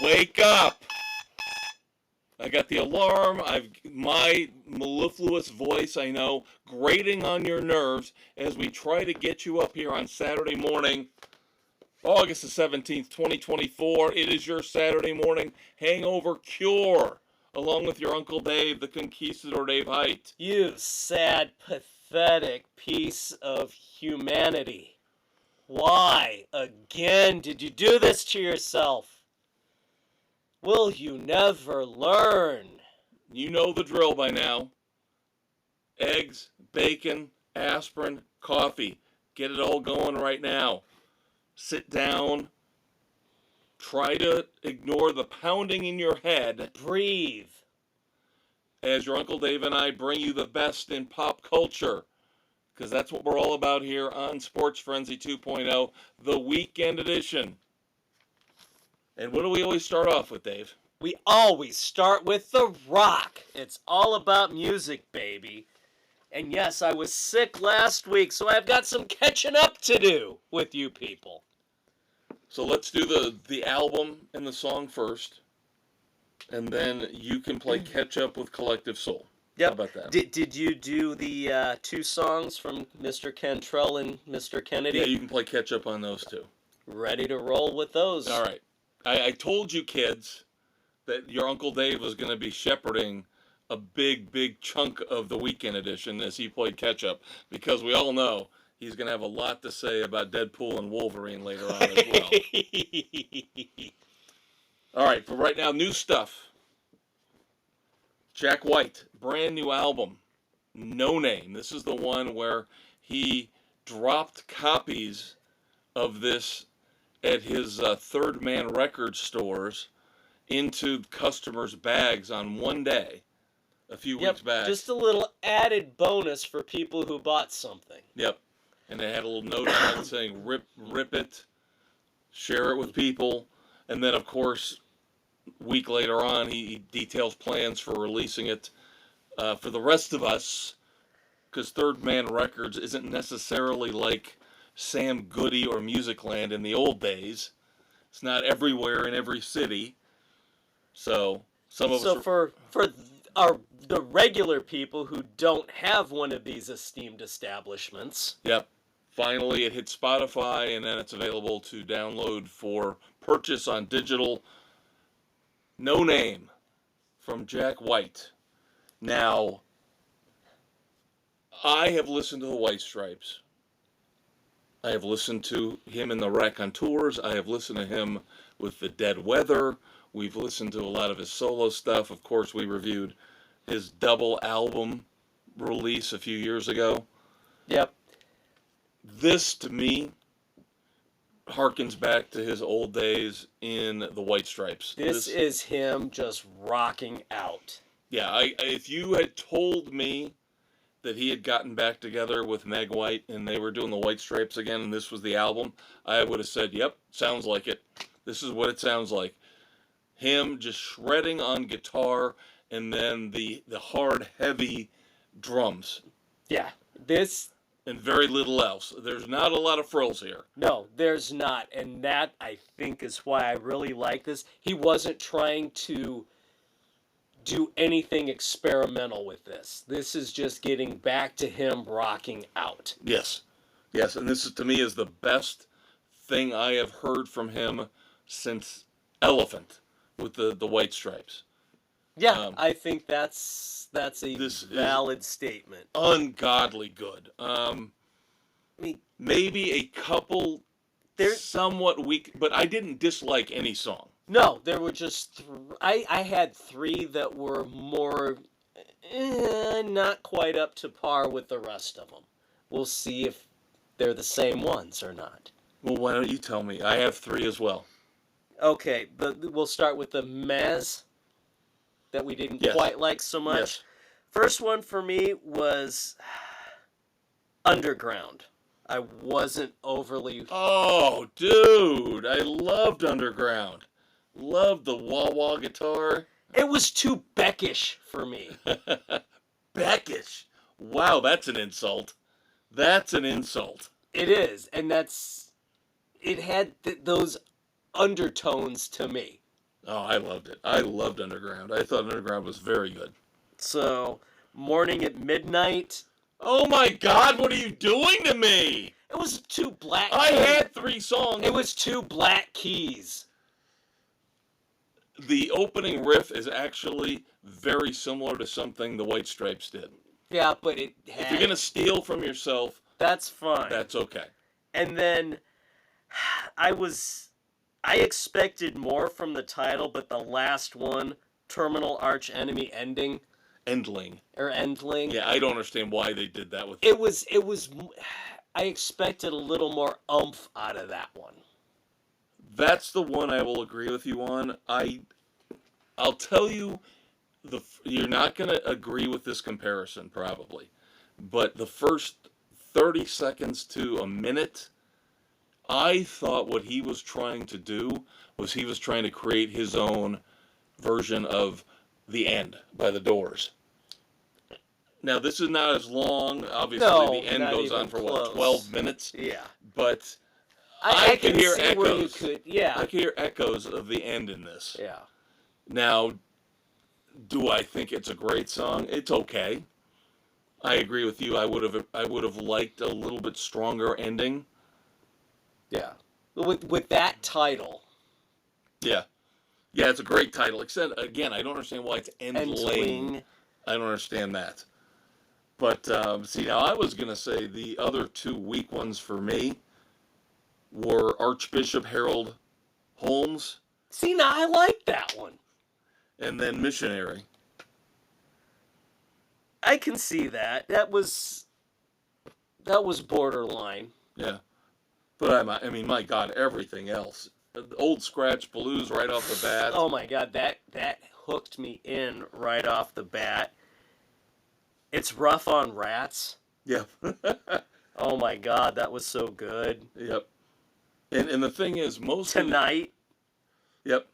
Wake up! I got the alarm. My mellifluous voice, I know, grating on your nerves as we try to get you up here on Saturday morning, August the 17th, 2024. It is your Saturday morning hangover cure, along with your Uncle Dave, the Conquistador Dave Height. You sad, pathetic piece of humanity. Why, again, did you do this to yourself? Will you never learn? You know the drill by now. Eggs, bacon, aspirin, coffee. Get it all going right now. Sit down. Try to ignore the pounding in your head. Breathe. As your Uncle Dave and I bring you the best in pop culture. Because that's what we're all about here on Sports Frenzy 2.0, the weekend edition. And what do we always start off with, Dave? We always start with The Rock. It's all about music, baby. And yes, I was sick last week, so I've got some catching up to do with you people. So let's do the album and the song first. And then you can play catch up with Collective Soul. Yep. How about that? Did you do the two songs from Mr. Cantrell and Mr. Kennedy? Yeah, you can play catch up on those two. Ready to roll with those. All right. I told you kids that your Uncle Dave was going to be shepherding a big chunk of the weekend edition as he played catch up, because we all know he's going to have a lot to say about Deadpool and Wolverine later on as well. All right, for right now, new stuff. Jack White, brand new album, No Name. This is the one where he dropped copies of this at his Third Man Record stores into customers' bags on one day a few weeks back. Just a little added bonus for people who bought something. Yep. And they had a little note on it saying, rip it, share it with people. And then, of course, a week later on, he details plans for releasing it for the rest of us, because Third Man Records isn't necessarily like Sam Goody or Musicland in the old days. It's not everywhere in every city. So some of us. So for the regular people who don't have one of these esteemed establishments. Yep. Finally, it hit Spotify, and then it's available to download for purchase on digital. No Name from Jack White. Now, I have listened to the White Stripes. I have listened to him in the Raconteurs. I have listened to him with the Dead Weather. We've listened to a lot of his solo stuff. Of course, we reviewed his double album release a few years ago. Yep. This, to me, harkens back to his old days in the White Stripes. This is him just rocking out. Yeah, if you had told me that he had gotten back together with Meg White and they were doing the White Stripes again and this was the album, I would have said, yep, sounds like it. This is what it sounds like. Him just shredding on guitar and then the hard, heavy drums. Yeah, this... And very little else. There's not a lot of frills here. No, there's not. And that, I think, is why I really like this. He wasn't trying to do anything experimental with this. This is just getting back to him rocking out. Yes. Yes, and this is, to me, is the best thing I have heard from him since Elephant with the White Stripes. Yeah, I think that's a valid statement. Ungodly good. Maybe a couple somewhat weak, but I didn't dislike any song. No, there were just I had three that were more not quite up to par with the rest of them. We'll see if they're the same ones or not. Well, why don't you tell me? I have three as well. Okay, we'll start with the Mez that we didn't quite like so much. Yes. First one for me was Underground. I wasn't overly... Oh, dude, I loved Underground. Loved the wah-wah guitar. It was too Beckish for me. Beckish? Wow, that's an insult. That's an insult. It is, and it had those undertones to me. Oh, I loved it. I loved Underground. I thought Underground was very good. So, Morning at Midnight. Oh my God, what are you doing to me? It was two black. I had 3 songs. It was two black keys. The opening riff is actually very similar to something the White Stripes did. Yeah, but it had. If you're gonna steal from yourself, that's fine. that's okay. And then I expected more from the title, but the last one, Terminal Arch Enemy Ending. Endling. Or Endling. Yeah, I don't understand why they did that with it. Was I expected a little more oomph out of that one. That's the one I will agree with you on. I'll tell you, you're not going to agree with this comparison probably, but the first 30 seconds to a minute, I thought what he was trying to do was he was trying to create his own version of The End by the Doors. Now, this is not as long. Obviously, no, The End goes on for, close. what, 12 minutes? Yeah. But I can hear echoes. Where you could, yeah. I can hear echoes of The End in this. Yeah. Now, do I think it's a great song? It's okay. I agree with you. I would have liked a little bit stronger ending. Yeah. With that title. Yeah. Yeah, it's a great title. Except, again, I don't understand why it's Endling. I don't understand that. But, see, now I was going to say the other 2 weak ones for me were Archbishop Harold Holmes. See, now I like that one. And then Missionary. I can see that. That was borderline. Yeah. But, I mean, my God, everything else. Old Scratch Blues right off the bat. Oh, my God, that hooked me in right off the bat. It's Rough on Rats. Yep. Oh, my God, that was so good. Yep. And the thing is, most Tonight. Yep.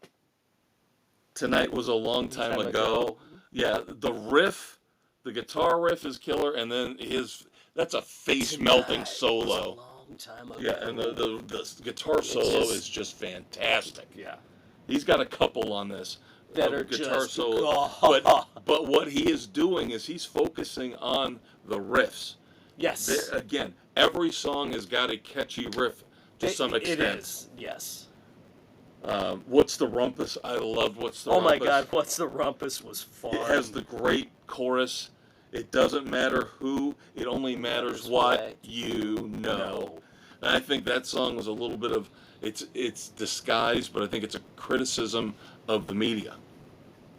Tonight was a long time ago. Yeah, the riff, the guitar riff is killer, and then that's a face-melting solo. Was a long time ago. Yeah, and the guitar solo is just fantastic. Yeah. He's got a couple on this. That are guitar just, solo. But what he is doing is he's focusing on the riffs. Yes. Again, every song has got a catchy riff to some extent. It is, yes. What's the Rumpus? I loved What's the Rumpus. Oh my God, What's the Rumpus was fun. It has the great chorus. It doesn't matter who, it only matters what you know. And I think that song was a little bit of, it's disguised, but I think it's a criticism of the media.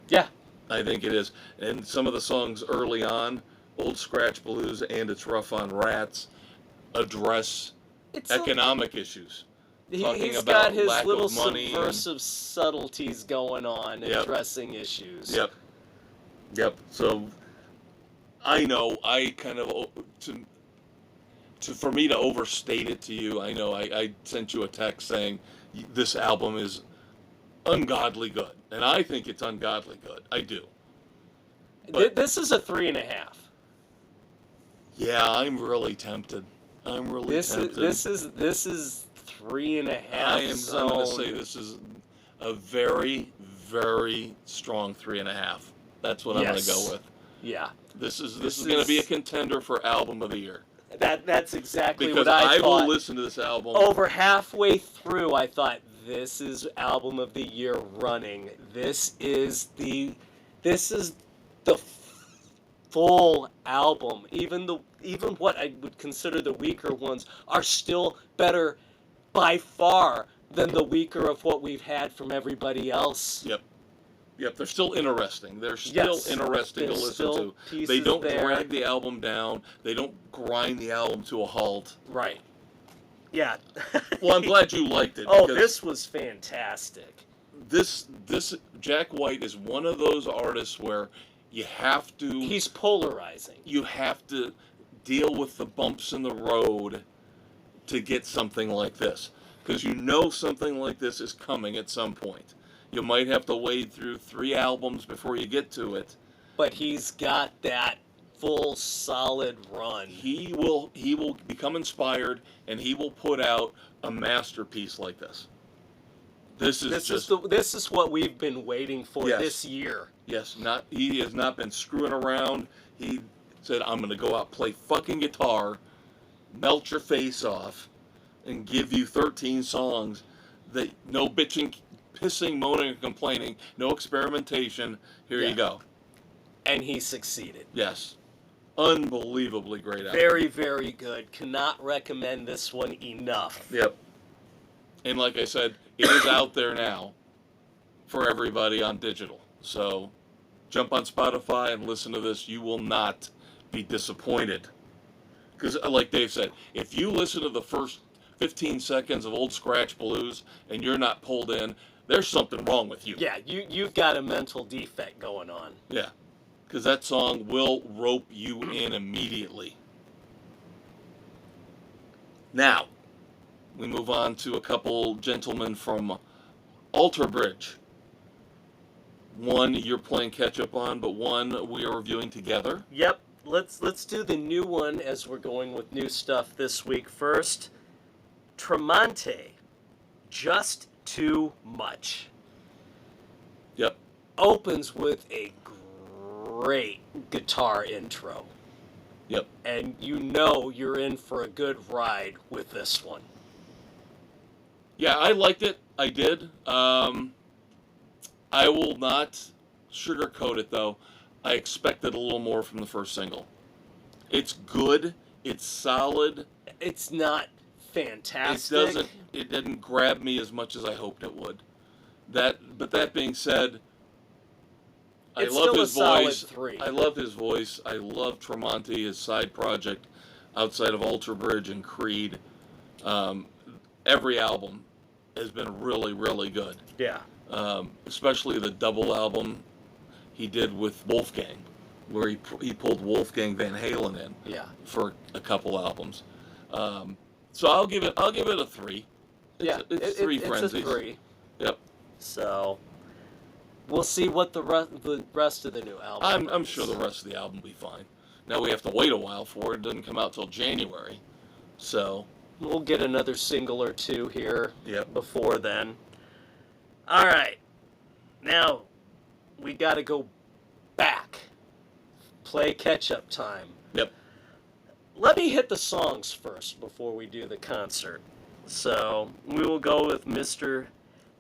Yeah. I think it is. And some of the songs early on, Old Scratch Blues and It's Rough on Rats, address economic issues. He's got his little subversive subtleties going on, addressing issues. Yep. So I know I kind of for me to overstate it to you, I know I sent you a text saying this album is ungodly good, and I think it's ungodly good. I do. But this is a 3.5. Yeah, I'm really tempted. tempted. This is 3.5. I'm going to say this is a very, very strong 3.5. That's what I'm going to go with. Yeah. This is going to be a contender for album of the year. That's exactly because what I thought. will listen to this album. Over halfway through, I thought, this is album of the year running. This is the full album. Even what I would consider the weaker ones are still better by far than the weaker of what we've had from everybody else. Yep, they're still interesting. They're still interesting to listen to. They don't drag the album down. They don't grind the album to a halt. Right. Yeah. Well, I'm glad you liked it. Oh, this was fantastic. This Jack White is one of those artists where you have to... He's polarizing. You have to deal with the bumps in the road to get something like this. Because you know something like this is coming at some point. You might have to wade through 3 albums before you get to it. But he's got that full solid run. He will become inspired, and he will put out a masterpiece like this. This is this is what we've been waiting for this year. Yes, he has not been screwing around. He said, I'm going to go out, play fucking guitar, melt your face off, and give you 13 songs that no bitching, pissing, moaning, and complaining, no experimentation. Here you go. And he succeeded. Yes. Unbelievably great album. Very, very good. Cannot recommend this one enough. Yep. And like I said, it is out there now for everybody on digital. So jump on Spotify and listen to this. You will not be disappointed. Because like Dave said, if you listen to the first 15 seconds of Old Scratch Blues and you're not pulled in, there's something wrong with you. Yeah, you've got a mental defect going on. Yeah. Because that song will rope you in immediately. Now, we move on to a couple gentlemen from Alter Bridge. One you're playing catch up on, but one we are reviewing together. Yep, let's do the new one as we're going with new stuff this week. First, Tremonti, Just Too Much. Yep. Opens with a great guitar intro. Yep. And you know you're in for a good ride with this one. Yeah, I liked it. I did. I will not sugarcoat it, though. I expected a little more from the first single. It's good. It's solid. It's not fantastic. It didn't grab me as much as I hoped it would. But that being said, I love his voice. I love his voice. I love Tremonti, his side project outside of Alter Bridge and Creed. Every album has been really, really good. Yeah. Especially the double album he did with Wolfgang, where he pulled Wolfgang Van Halen in. Yeah. For a couple albums. So I'll give it a 3. It's 3 frenzies. It's a 3. Yep. So we'll see what the rest of the new album. I'm sure the rest of the album will be fine. Now we have to wait a while for it. It doesn't come out till January, so we'll get another single or two here. Yep. Before then. All right, now we got to go back. Play catch-up time. Yep. Let me hit the songs first before we do the concert. So we will go with Mr.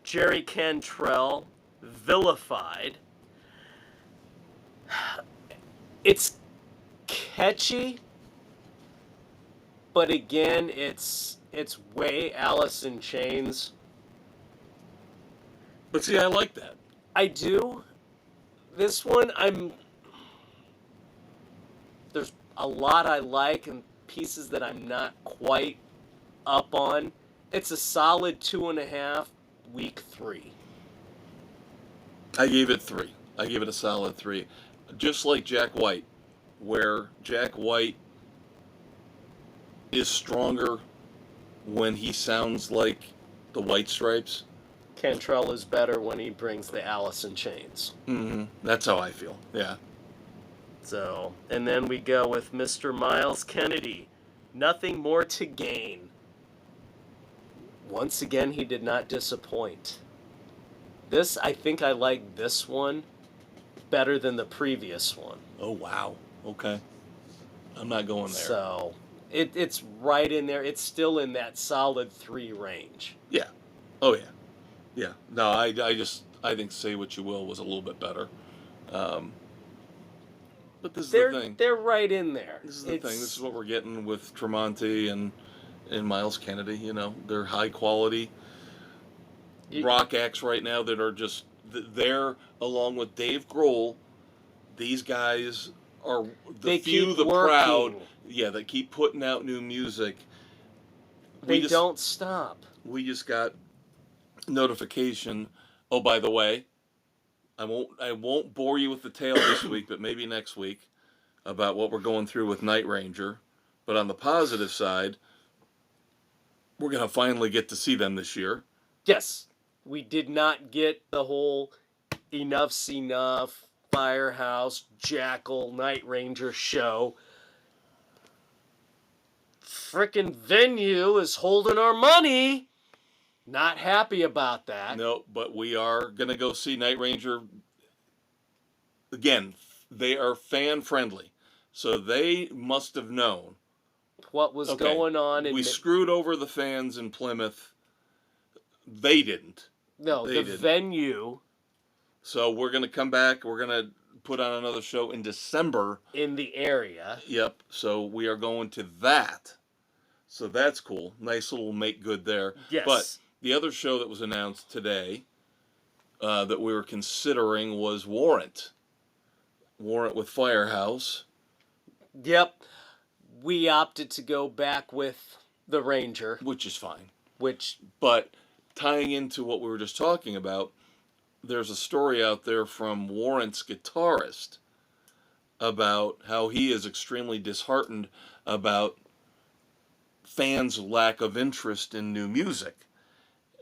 Jerry Cantrell, Vilified. It's catchy, but again, it's way Alice in Chains. But see, I like that. I do. This one, there's a lot I like and pieces that I'm not quite up on. It's a solid 2.5, week 3. I gave it 3. I gave it a solid 3. Just like Jack White, where Jack White is stronger when he sounds like the White Stripes. Cantrell is better when he brings the Alice in Chains. Mm-hmm. That's how I feel. Yeah. So, and then we go with Mr. Miles Kennedy, Nothing More to Gain. Once again, he did not disappoint. I think I like this one better than the previous one. Oh, wow. Okay. I'm not going there. So, it's right in there. It's still in that solid 3 range. Yeah. Oh, yeah. Yeah. No, I think Say What You Will was a little bit better. But this is the thing. They're right in there. This is the thing. This is what we're getting with Tremonti and Miles Kennedy. You know, they're high quality rock acts right now that are just there, along with Dave Grohl. These guys are the few, the proud. Yeah, that keep putting out new music. They don't stop. We just got notification. Oh, by the way, I won't bore you with the tale this week, but maybe next week, about what we're going through with Night Ranger. But on the positive side, we're going to finally get to see them this year. Yes. We did not get the whole Enough's Enough, Firehouse, Jackal, Night Ranger show. Frickin' venue is holding our money. Not happy about that. No, but we are going to go see Night Ranger. Again, they are fan friendly. So they must have known. What was Okay, going on we screwed over the fans in Plymouth. They didn't. No, They the didn't. venue. So we're going to come back. We're going to put on another show in December. In the area. Yep. So we are going to that. So that's cool. Nice little make good there. Yes. But the other show that was announced today that we were considering was Warrant. Warrant with Firehouse. Yep. We opted to go back with the Ranger. Which is fine. But tying into what we were just talking about, there's a story out there from Warrant's guitarist about how he is extremely disheartened about fans' lack of interest in new music.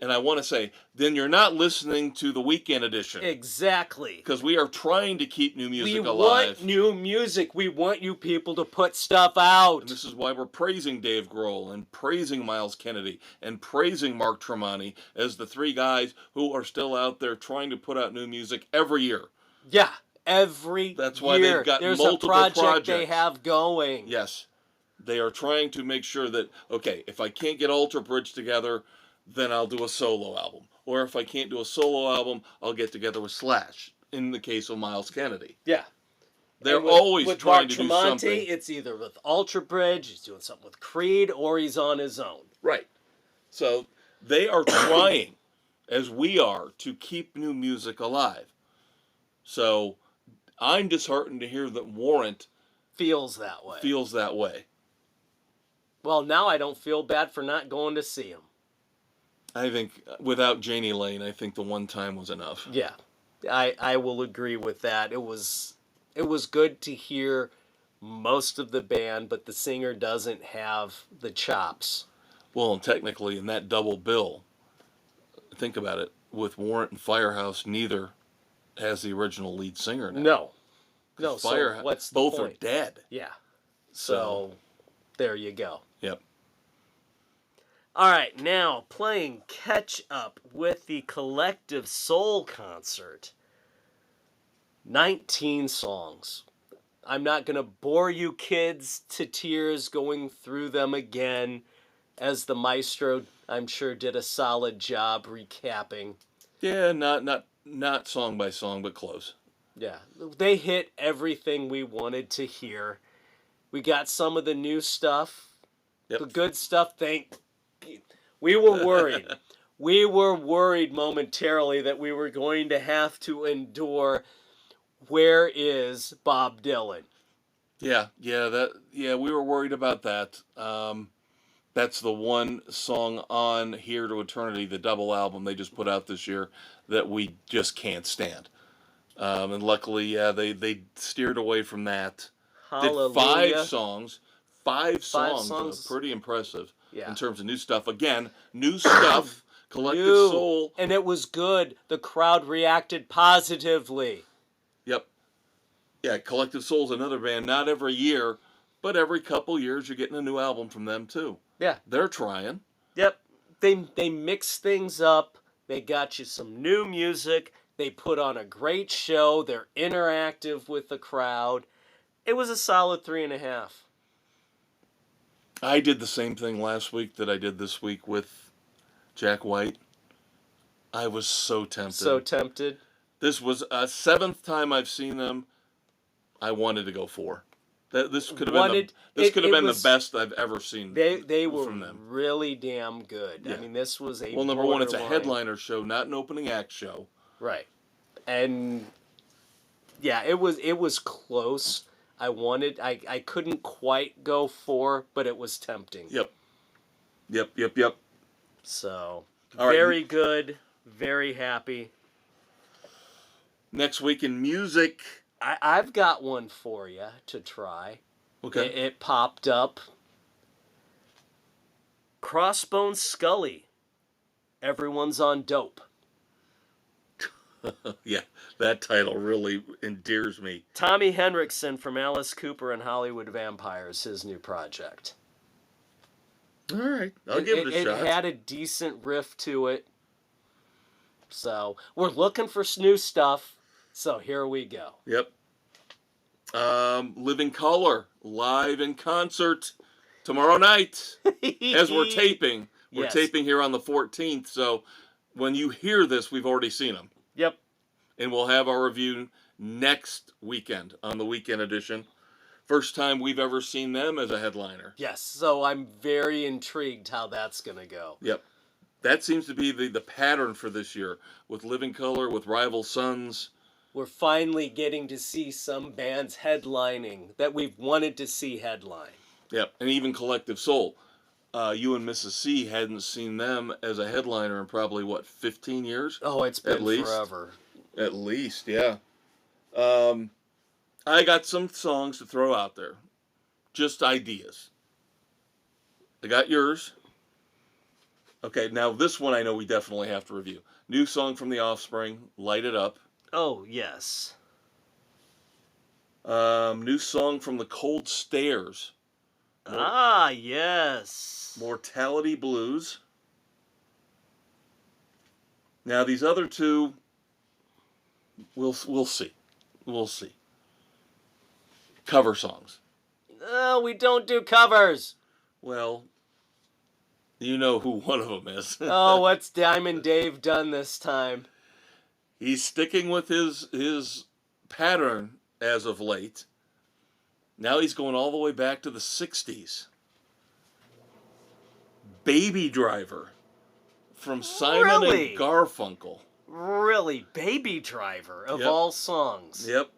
And I want to say, then you're not listening to the weekend edition. Exactly. Because we are trying to keep new music alive. We want new music. We want you people to put stuff out. And this is why we're praising Dave Grohl and praising Miles Kennedy and praising Mark Tremonti as the three guys who are still out there trying to put out new music every year. Yeah, every That's why year. they've got There's multiple a project projects they have going. Yes. They are trying to make sure that, okay, if I can't get Alter Bridge together, then I'll do a solo album. Or if I can't do a solo album, I'll get together with Slash, in the case of Miles Kennedy. Yeah. They're always with trying Mark to do Tremonti, something. It's either with Ultra Bridge, he's doing something with Creed, or he's on his own. Right. So they are trying, as we are, to keep new music alive. So I'm disheartened to hear that Warrant feels that way. Well, now I don't feel bad for not going to see him. I think without Janie Lane, I think the one time was enough. Yeah, I will agree with that. It was good to hear most of the band, but the singer doesn't have the chops. Well, and technically, in that double bill, think about it, with Warrant and Firehouse, neither has the original lead singer now. No. Firehouse, so what's the both point? are dead. Yeah. So there you go. Yep. All right, now playing catch up with the Collective Soul concert. 19 songs. I'm not going to bore you kids to tears going through them again, as the maestro, I'm sure, did a solid job recapping. Yeah, not song by song, but close. Yeah, they hit everything we wanted to hear. We got some of the new stuff, the good stuff. We were worried. We were worried momentarily that we were going to have to endure "Where Is Bob Dylan?" Yeah, we were worried about that. That's the one song on Here to Eternity, the double album they just put out this year, that we just can't stand. And luckily, they steered away from that. Hallelujah. Did five songs. Five songs. Pretty impressive in terms of new stuff. Again, new stuff, Collective Soul. And it was good. The crowd reacted positively. Yep. Yeah, Collective Soul's another band, not every year, but every couple years you're getting a new album from them too. Yeah. They're trying. Yep. They mix things up. They got you some new music. They put on a great show. They're interactive with the crowd. It was a solid 3.5. I did the same thing last week that I did this week with Jack White. I was so tempted. This was a 7th time I've seen them. I wanted to go 4. This could have been the best I've ever seen. They were from them. really damn good. Yeah. I mean, this was a number one, it's a headliner show, not an opening act show. Right, and yeah, it was close. I couldn't quite go 4, but it was tempting. Yep. So, very good, very happy. Next week in music, I've got one for you to try. Okay. It popped up. Crossbone Scully. Everyone's on dope. Yeah, that title really endears me. Tommy Henriksen from Alice Cooper and Hollywood Vampires, his new project. All right, I'll give it a shot. It had a decent riff to it. So we're looking for new stuff. So here we go. Yep. Living Color live in concert tomorrow night as we're taping. We're Yes. taping here on the 14th, so when you hear this, we've already seen them. Yep. And we'll have our review next weekend on the weekend edition. First time we've ever seen them as a headliner. Yes. So I'm very intrigued how that's going to go. Yep. That seems to be the pattern for this year with Living Color, with Rival Sons. We're finally getting to see some bands headlining that we've wanted to see headline. Yep. And even Collective Soul. You and Mrs. C hadn't seen them as a headliner in probably, 15 years? Oh, it's been At least. forever. At least, yeah. I got some songs to throw out there. Just ideas. I got yours. Okay, now this one I know we definitely have to review. New song from The Offspring, Light It Up. Oh, yes. New song from The Cold Stairs. Yes. Mortality Blues. Now these other two, we'll see. We'll see. Cover songs. We don't do covers. Well, you know who one of them is. Oh, what's Diamond Dave done this time? He's sticking with his pattern as of late. Now he's going all the way back to the 60s. Baby Driver from Simon Really? and Garfunkel. Really? Baby Driver, of Yep. all songs. Yep.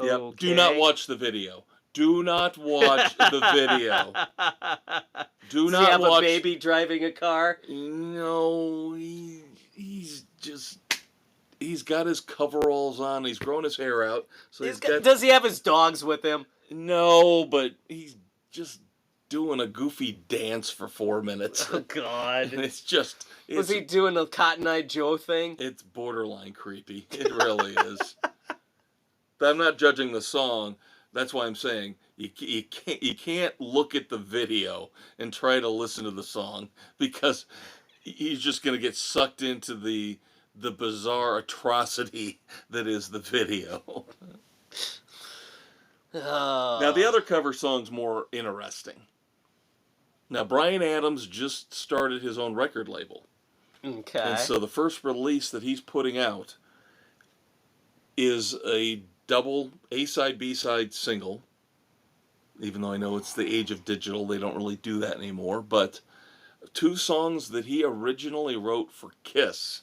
Yep. Okay. Do not watch the video. Do not watch the video. Do Does not he have watch. a baby driving a car? No, he's got his coveralls on. He's grown his hair out, so he's got. Does he have his dogs with him? No, but he's just doing a goofy dance for 4 minutes. Oh, God. And it's just. Was he doing a Cotton Eye Joe thing? It's borderline creepy. It really is. But I'm not judging the song. That's why I'm saying you can't look at the video and try to listen to the song, because he's just going to get sucked into the bizarre atrocity that is the video. Now the other cover song's more interesting. Now Bryan Adams just started his own record label. Okay. And so the first release that he's putting out is a double A-side, B-side single. Even though I know it's the age of digital, they don't really do that anymore. But 2 songs that he originally wrote for Kiss.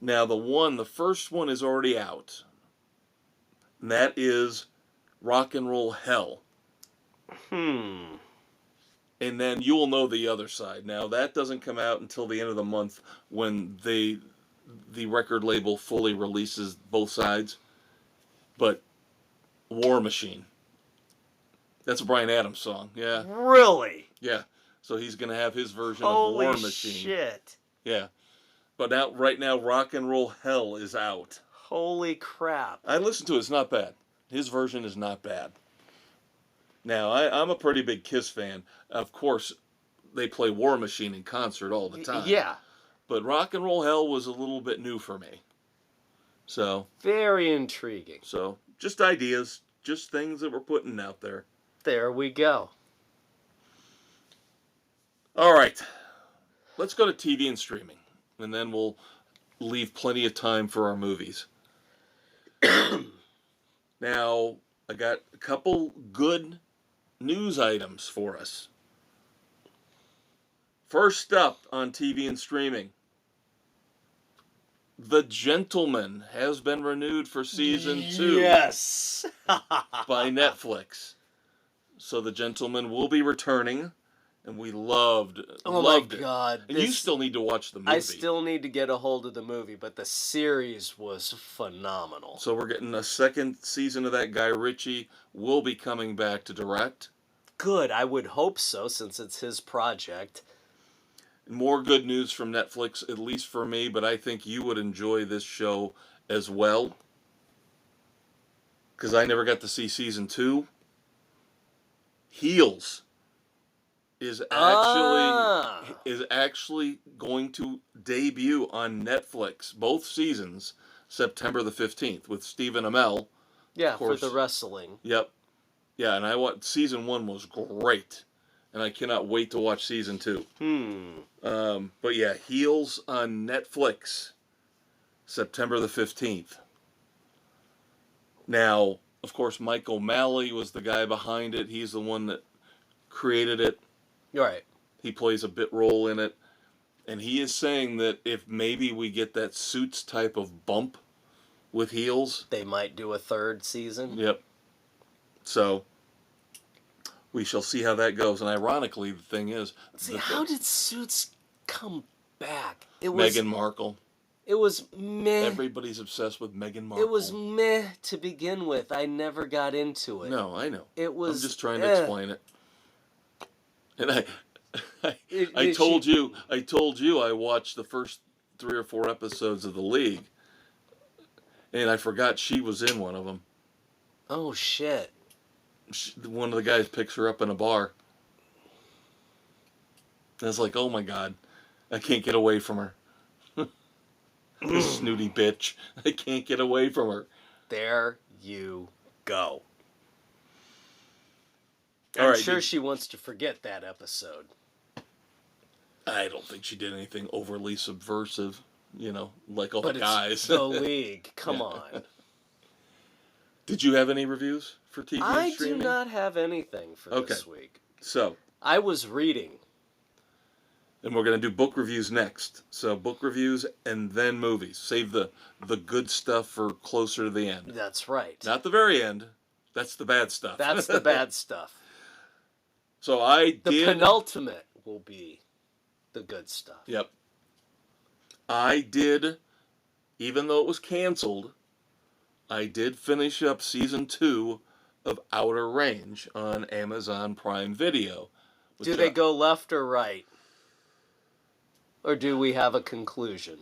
Now the first one is already out. And that is Rock and Roll Hell. And then you will know the other side. Now that doesn't come out until the end of the month, when the record label fully releases both sides. But War Machine. That's a Bryan Adams song. Yeah. Really? Yeah. So he's going to have his version Holy of War Machine. shit. Yeah. But right now, Rock and Roll Hell is out. Holy crap. I listened to it. It's not bad. His version is not bad. Now, I'm a pretty big Kiss fan. Of course, they play War Machine in concert all the time. Yeah. But Rock and Roll Hell was a little bit new for me. So, Very intriguing. just ideas. Just things that we're putting out there. There we go. All right. Let's go to TV and streaming. And then we'll leave plenty of time for our movies. Now, I got a couple good news items for us. First up on TV and streaming, The Gentleman has been renewed for season 2 Yes. by Netflix. So The Gentleman will be returning, and we loved it. My God. And you still need to watch the movie. I still need to get a hold of the movie, but the series was phenomenal. So we're getting a second season of that. Guy Ritchie will be coming back to direct. Good. I would hope so, since it's his project. More good news from Netflix, at least for me, but I think you would enjoy this show as well, because I never got to see season 2. Heels is Ah. actually going to debut on Netflix, both seasons, September the 15th, with Stephen Amell. Yeah, Of course. for the wrestling. Yep. Yeah, and season 1 was great, and I cannot wait to watch season 2. But yeah, Heels on Netflix, September the 15th. Now, of course, Mike O'Malley was the guy behind it. He's the one that created it. Right. He plays a bit role in it. And he is saying that if maybe we get that Suits type of bump with Heels, they might do a third season. Yep. So, we shall see how that goes. And ironically, the thing is... See, how did Suits come back? It was Meghan Markle. It was meh. Everybody's obsessed with Meghan Markle. It was meh to begin with. I never got into it. No, I know. It was... I'm just trying to explain it. And I told you I watched the first 3 or 4 episodes of The League, and I forgot she was in one of them. Oh, shit. One of the guys picks her up in a bar. And it's like, oh my God, I can't get away from her. This snooty bitch. I can't get away from her. There you go. All I'm right, sure she wants to forget that episode. I don't think she did anything overly subversive, like all but the guys. It's The League. Come on. Did you have any reviews for TV and streaming? I do not have anything for this week. So. I was reading. And we're going to do book reviews next. So book reviews and then movies. Save the good stuff for closer to the end. That's right. Not the very end. That's the bad stuff. That's the bad stuff. So The penultimate will be the good stuff. Yep. I did, even though it was canceled, I did finish up season 2 of Outer Range on Amazon Prime Video. Do they go left or right? Or do we have a conclusion?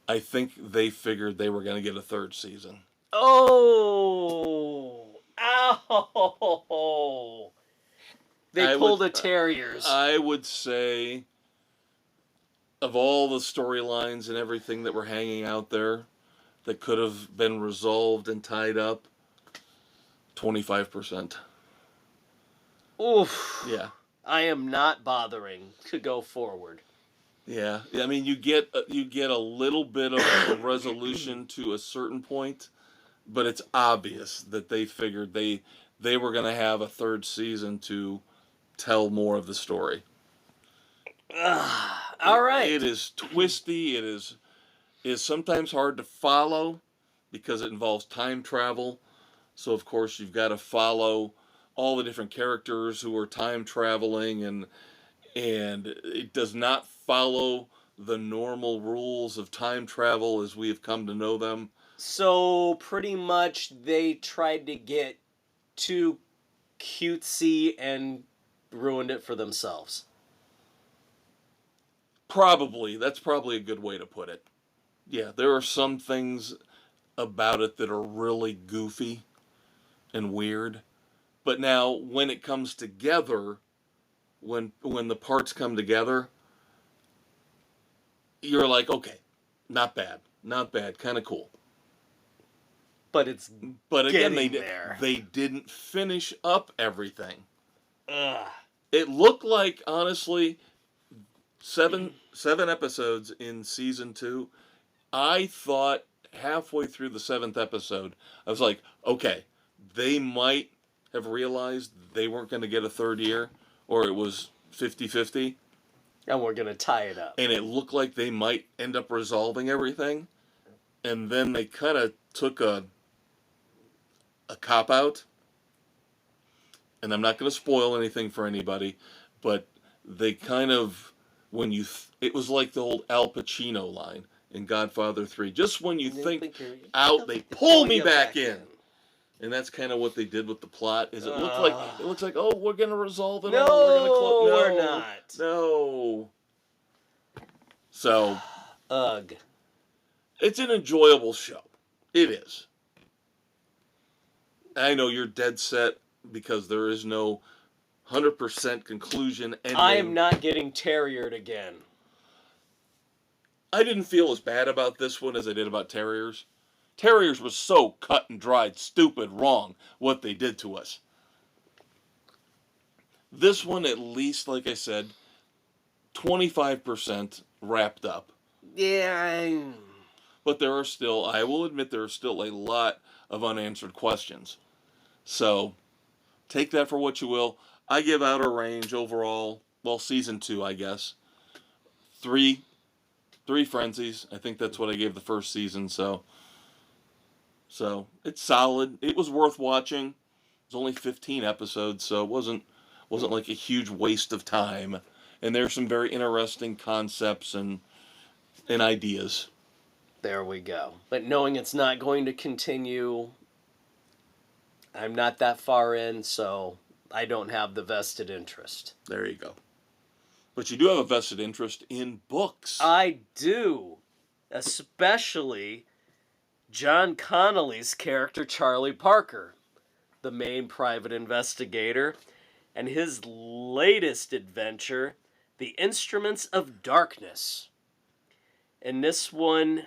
I think they figured they were going to get a 3rd season. Oh! Ow! They pulled a Terriers. I would say, of all the storylines and everything that were hanging out there that could have been resolved and tied up, 25%. Oof. Yeah. I am not bothering to go forward. Yeah, I mean, you get a little bit of a resolution to a certain point, but it's obvious that they figured they were going to have a 3rd season to tell more of the story. All right. It is twisty. It is sometimes hard to follow because it involves time travel. So of course you've got to follow all the different characters who are time traveling, and it does not follow the normal rules of time travel as we have come to know them. So pretty much they tried to get too cutesy and ruined it for themselves. Probably. That's probably a good way to put it. Yeah, there are some things about it that are really goofy and weird. But now, when it comes together, when the parts come together, you're like, okay, not bad, kind of cool. But again, they didn't finish up everything. Ugh. It looked like, honestly, seven episodes in season 2. I thought halfway through the 7th episode, I was like, okay, they might have realized they weren't going to get a 3rd year, or it was 50-50. And we're going to tie it up. And it looked like they might end up resolving everything. And then they kind of took a cop-out. And I'm not going to spoil anything for anybody, but they kind of, it was like the old Al Pacino line in Godfather 3. Just when you think out, they pull me back in. And that's kind of what they did with the plot. It looks like, oh, we're gonna resolve it all. We're not. No. So, ugh. It's an enjoyable show. It is. I know you're dead set because there is no 100% conclusion ending. I am not getting terriered again. I didn't feel as bad about this one as I did about Terriers. Terriers was so cut and dried, stupid, wrong, what they did to us. This one, at least, like I said, 25% wrapped up. Yeah. But there are still, I will admit, there are still a lot of unanswered questions. So, take that for what you will. I give Outer Range overall, well, season 2, I guess. Three frenzies. I think that's what I gave the first season, so it's solid. It was worth watching. It was only 15 episodes, so it wasn't like a huge waste of time. And there's some very interesting concepts and ideas. There we go. But knowing it's not going to continue, I'm not that far in, so I don't have the vested interest. There you go. But you do have a vested interest in books. I do. Especially John Connolly's character, Charlie Parker, the main private investigator, and his latest adventure, The Instruments of Darkness. In this one,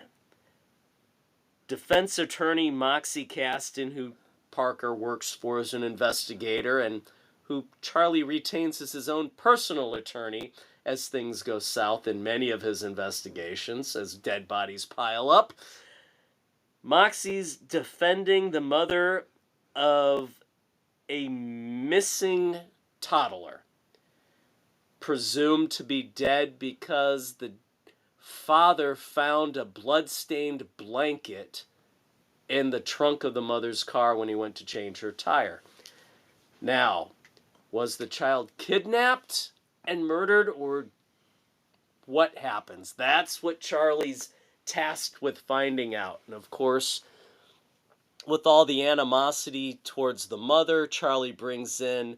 defense attorney Moxie Caston, who Parker works for as an investigator, and who Charlie retains as his own personal attorney as things go south in many of his investigations, as dead bodies pile up. Moxie's defending the mother of a missing toddler, presumed to be dead because the father found a blood-stained blanket in the trunk of the mother's car when he went to change her tire. Now, was the child kidnapped and murdered, or what happens? That's what Charlie's tasked with finding out. And of course, with all the animosity towards the mother, Charlie brings in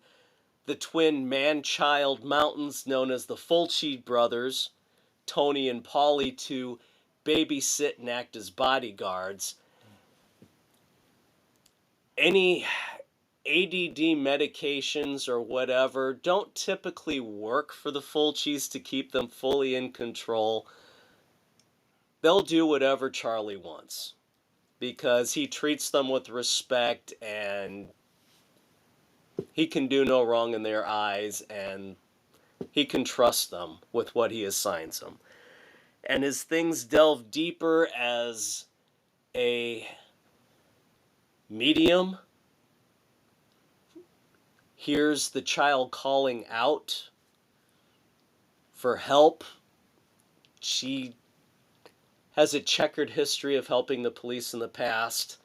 the twin man-child mountains known as the Fulci brothers, Tony and Polly, to babysit and act as bodyguards. Any ADD medications or whatever don't typically work for the Fulcis to keep them fully in control. They'll do whatever Charlie wants because he treats them with respect and he can do no wrong in their eyes and he can trust them with what he assigns them. And as things delve deeper as a medium, hears the child calling out for help. She has a checkered history of helping the police in the past,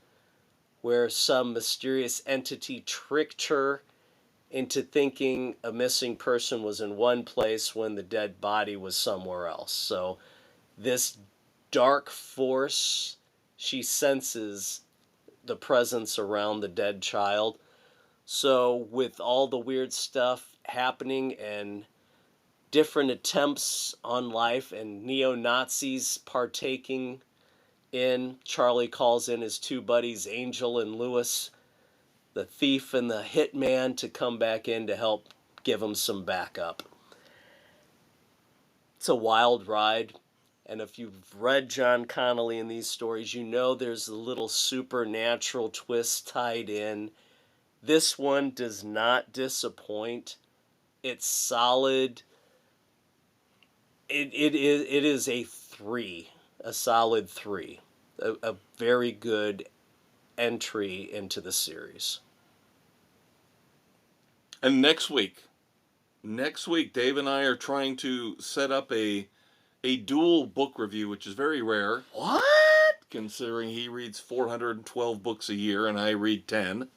where some mysterious entity tricked her into thinking a missing person was in one place when the dead body was somewhere else. So this dark force, she senses the presence around the dead child. So with all the weird stuff happening and different attempts on life and neo-Nazis partaking in, Charlie calls in his two buddies, Angel and Lewis, the thief and the hitman, to come back in to help give him some backup. It's a wild ride. And if you've read John Connolly in these stories, you know there's a little supernatural twist tied in. This one does not disappoint. It's solid. It is a 3, a solid 3. A very good entry into the series. And next week, Dave and I are trying to set up a dual book review, which is very rare. What? Considering he reads 412 books a year and I read 10.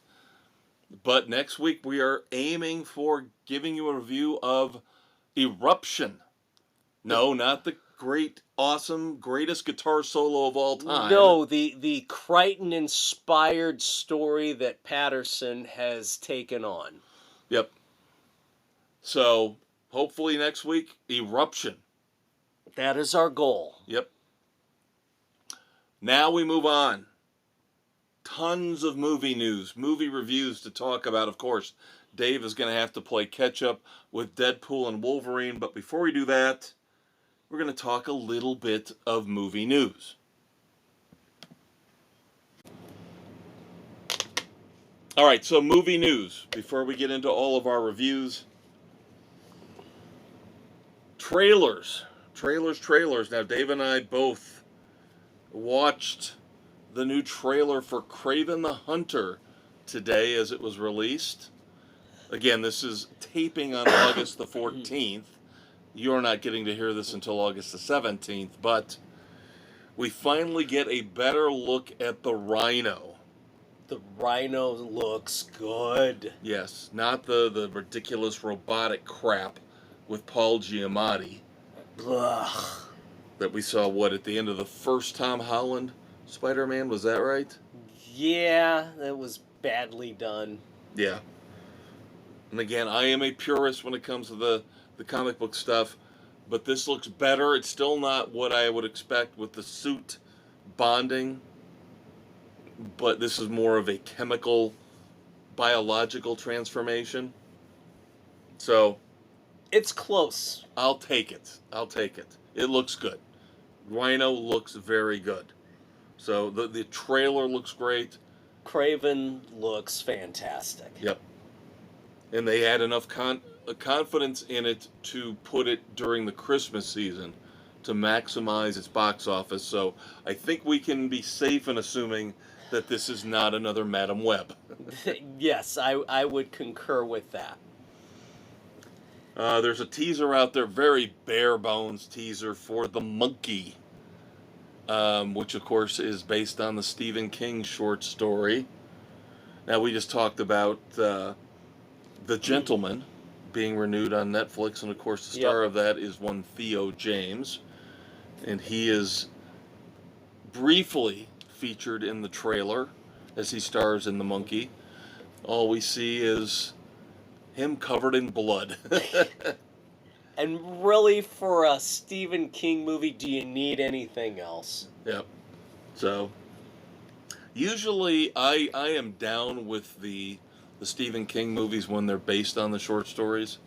But next week we are aiming for giving you a review of Eruption. No, not the great, awesome, greatest guitar solo of all time. No, the Crichton-inspired story that Patterson has taken on. Yep. So, hopefully next week, Eruption. That is our goal. Yep. Now we move on tons of movie news, movie reviews to talk about. Of course, Dave is going to have to play catch up with Deadpool and Wolverine, but before we do that, we're going to talk a little bit of movie news. All right, so movie news. Before we get into all of our reviews, trailers. Now, Dave and I both watched the new trailer for Kraven the Hunter today as it was released. Again, this is taping on August the 14th. You're not getting to hear this until August the 17th, but we finally get a better look at the Rhino. The Rhino looks good. Yes, not the ridiculous robotic crap with Paul Giamatti. Ugh. That we saw, at the end of the first Tom Holland Spider-Man, was that right? Yeah, that was badly done. Yeah. And again, I am a purist when it comes to the comic book stuff, but this looks better. It's still not what I would expect with the suit bonding, but this is more of a chemical, biological transformation. So it's close. I'll take it. It looks good. Rhino looks very good. So the trailer looks great. Kraven looks fantastic. Yep. And they had enough confidence in it to put it during the Christmas season to maximize its box office. So I think we can be safe in assuming that this is not another Madam Web. Yes, I would concur with that. There's a teaser out there, very bare bones teaser for The Monkey, which of course is based on the Stephen King short story. Now, we just talked about The Gentleman being renewed on Netflix, and of course the star of that is one Theo James, and he is briefly featured in the trailer as he stars in The Monkey. All we see is him covered in blood. And really, for a Stephen King movie, do you need anything else? Yep. So, usually I am down with the Stephen King movies when they're based on the short stories.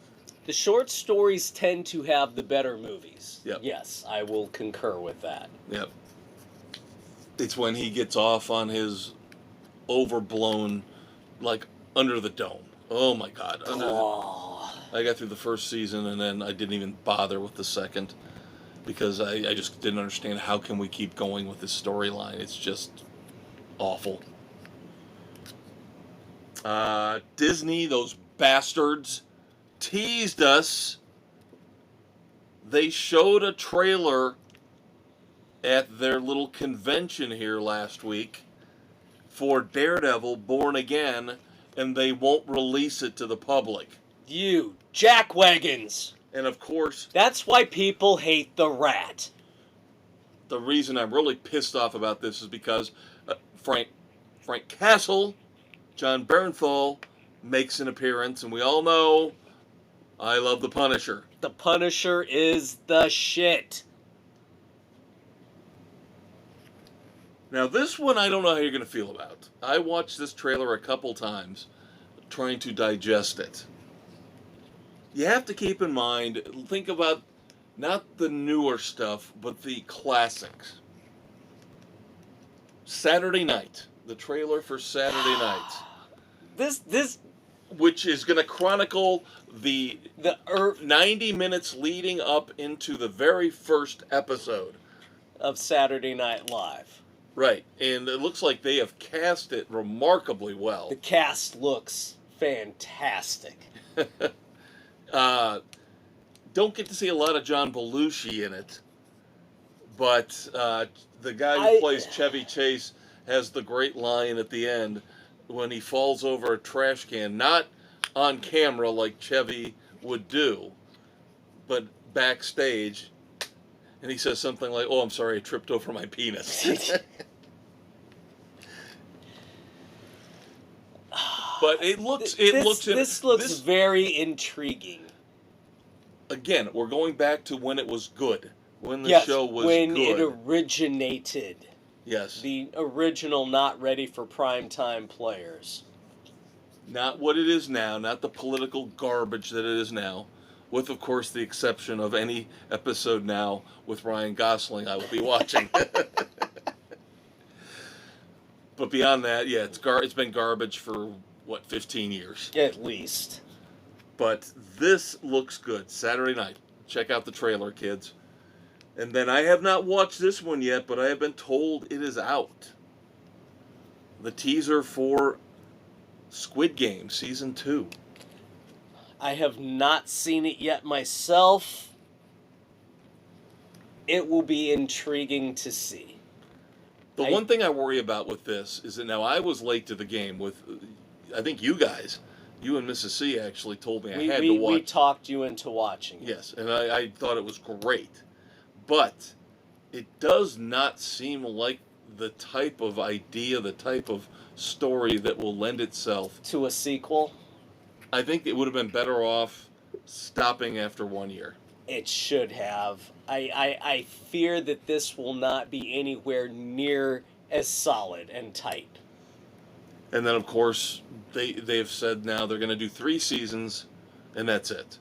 The short stories tend to have the better movies. Yep. Yes, I will concur with that. Yep. It's when he gets off on overblown, like, Under the Dome. Oh my God. I got through the first season and then I didn't even bother with the second because I just didn't understand how can we keep going with this storyline. It's just awful. Disney, those bastards, teased us. They showed a trailer at their little convention here last week for Daredevil Born Again, and they won't release it to the public. You jackwagons! And of course, that's why people hate the Rat. The reason I'm really pissed off about this is because Frank Castle, John Bernthal, makes an appearance, and we all know I love the Punisher. The Punisher is the shit. Now, this one I don't know how you're going to feel about. I watched this trailer a couple times trying to digest it. You have to keep in mind, think about not the newer stuff, but the classics. Saturday Night. The trailer for Saturday Night. This which is going to chronicle the 90 minutes leading up into the very first episode of Saturday Night Live. Right, and it looks like they have cast it remarkably well. The cast looks fantastic. Don't get to see a lot of John Belushi in it, but the guy who plays Chevy Chase has the great line at the end when he falls over a trash can, not on camera like Chevy would do, but backstage, and he says something like, "Oh, I'm sorry, I tripped over my penis." But this looks very intriguing. Again, we're going back to when it was good, when the show was when good. it originated. Yes. The original not ready for primetime players. Not what it is now, not the political garbage that it is now, with, of course, the exception of any episode now with Ryan Gosling I will be watching. But beyond that, yeah, it's been garbage for, 15 years? At least. But this looks good. Saturday night. Check out the trailer, kids. And then I have not watched this one yet, but I have been told it is out. The teaser for Squid Game Season 2. I have not seen it yet myself. It will be intriguing to see. The one thing I worry about with this is that now I was late to the game with, I think you and Mrs. C actually told me I had to watch. We talked you into watching it. Yes, and I thought it was great. But it does not seem like the type of idea, the type of story that will lend itself to a sequel. I think it would have been better off stopping after 1 year. It should have. I fear that this will not be anywhere near as solid and tight. And then, of course, they've said now they're going to do 3 seasons, and that's it.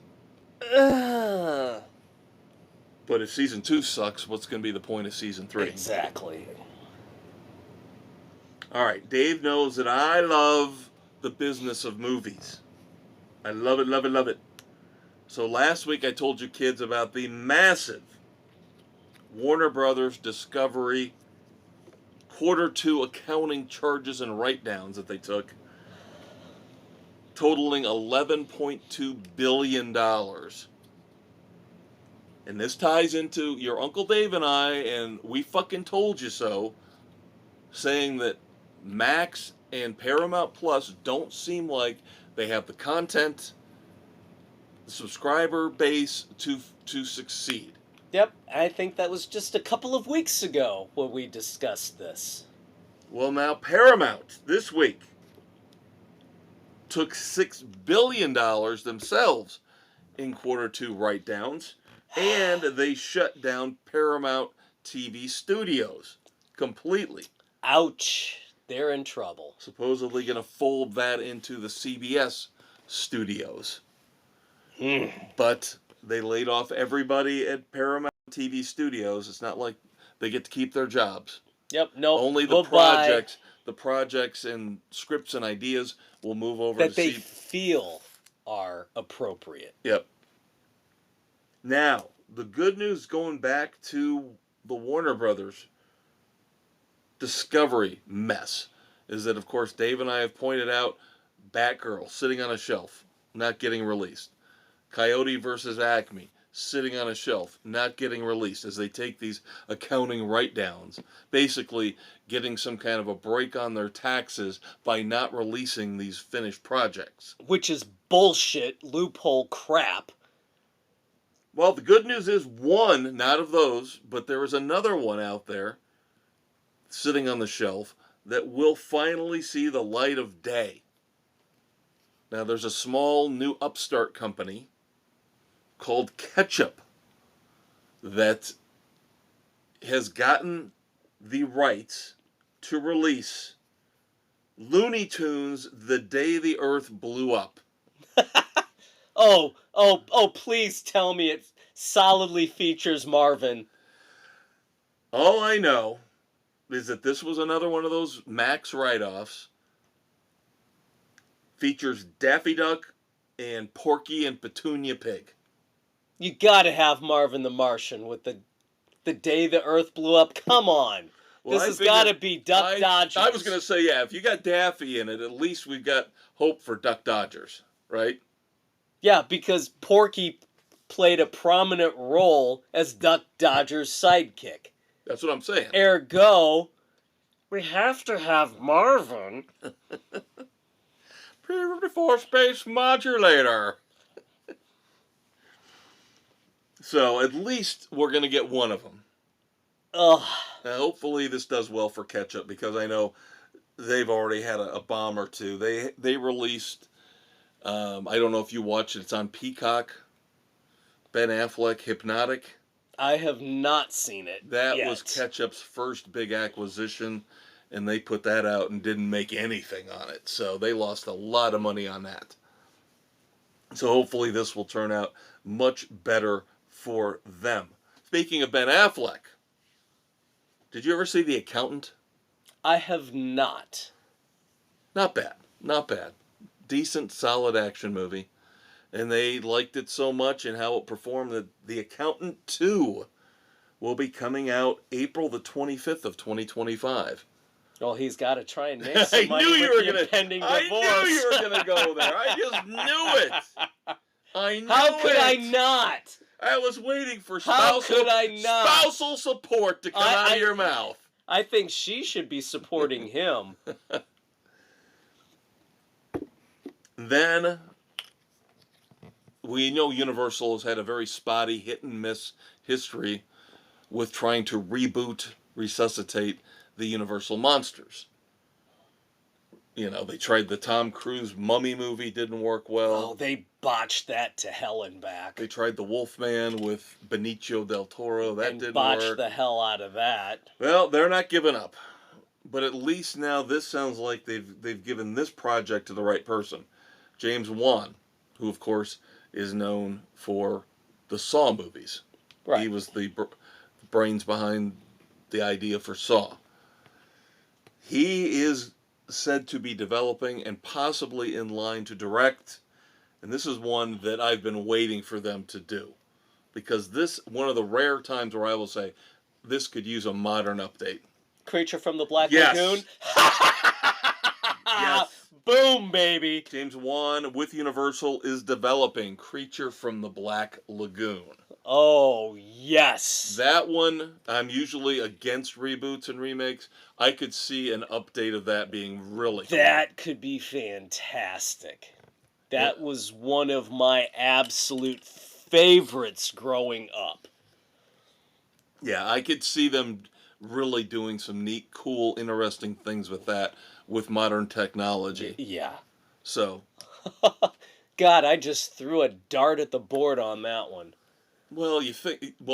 But if season 2 sucks, what's going to be the point of season 3? Exactly. All right, Dave knows that I love the business of movies. I love it, love it, love it. So last week I told you kids about the massive Warner Brothers Discovery Q2 accounting charges and write-downs that they took, totaling $11.2 billion. And this ties into your Uncle Dave and I, and we fucking told you so, saying that Max and Paramount Plus don't seem like they have the content, the subscriber base to succeed. Yep, I think that was just a couple of weeks ago when we discussed this. Well, now Paramount this week took $6 billion themselves in Q2 write-downs, and they shut down Paramount TV Studios completely. Ouch. They're in trouble. Supposedly going to fold that into the CBS studios. But they laid off everybody at Paramount TV Studios. It's not like they get to keep their jobs. Yep, no. Only the projects and scripts and ideas will move over that they feel are appropriate. Yep. Now, the good news going back to the Warner Brothers Discovery mess is that, of course, Dave and I have pointed out Batgirl sitting on a shelf, not getting released. Coyote versus Acme sitting on a shelf, not getting released as they take these accounting write-downs, basically getting some kind of a break on their taxes by not releasing these finished projects. Which is bullshit, loophole crap. Well, the good news is one, not of those, but there is another one out there sitting on the shelf that will finally see the light of day. Now, there's a small new upstart company called Ketchup that has gotten the rights to release Looney Tunes The Day the Earth Blew Up. Oh, please tell me it solidly features Marvin. All I know is that this was another one of those Max write-offs. Features Daffy Duck and Porky and Petunia Pig. You gotta have Marvin the Martian with the day the Earth blew up. Come on. Well, this has gotta be Duck Dodgers. I was gonna say, yeah, if you got Daffy in it, at least we've got hope for Duck Dodgers, right? Yeah, because Porky played a prominent role as Duck Dodger's sidekick. That's what I'm saying. Ergo, we have to have Marvin. Before space modulator. So at least we're going to get one of them. Ugh. Now, hopefully this does well for Ketchup, because I know they've already had a bomb or two. They released, I don't know if you watch it, it's on Peacock, Ben Affleck, Hypnotic. I have not seen it That yet. was Ketchup's first big acquisition, and they put that out and didn't make anything on it. So they lost a lot of money on that. So hopefully this will turn out much better for them. Speaking of Ben Affleck, did you ever see The Accountant? I have not. Not bad. Not bad. Decent, solid action movie. And they liked it so much and how it performed that The Accountant 2 will be coming out April the 25th of 2025. Well, he's got to try and make some I money knew you with were the gonna. impending divorce. I knew you were gonna go there. I just knew it. I knew How could it. I not? I was waiting for How could I not? spousal support to come out of your mouth. I think she should be supporting him. Then we know Universal has had a very spotty hit and miss history with trying to reboot, resuscitate the Universal monsters. You know, they tried the Tom Cruise Mummy movie, didn't work well. Oh, they botched that to hell and back. They tried the Wolfman with Benicio del Toro, that and didn't botched work. the hell out of that. Well, they're not giving up. But at least now this sounds like they've given this project to the right person. James Wan, who of course is known for the Saw movies. Right. He was the brains behind the idea for Saw. He is said to be developing and possibly in line to direct, and this is one that I've been waiting for them to do, because this one of the rare times where I will say this could use a modern update. Creature from the Black Yes. Lagoon. Yes. Boom, baby. James Wan with Universal is developing Creature from the Black Lagoon. Oh, yes. That one, I'm usually against reboots and remakes. I could see an update of that being really cool. That could be fantastic. That was one of my absolute favorites growing up. Yeah, I could see them really doing some neat, cool, interesting things with that with modern technology. Yeah. So, God, I just threw a dart at the board on that one. well,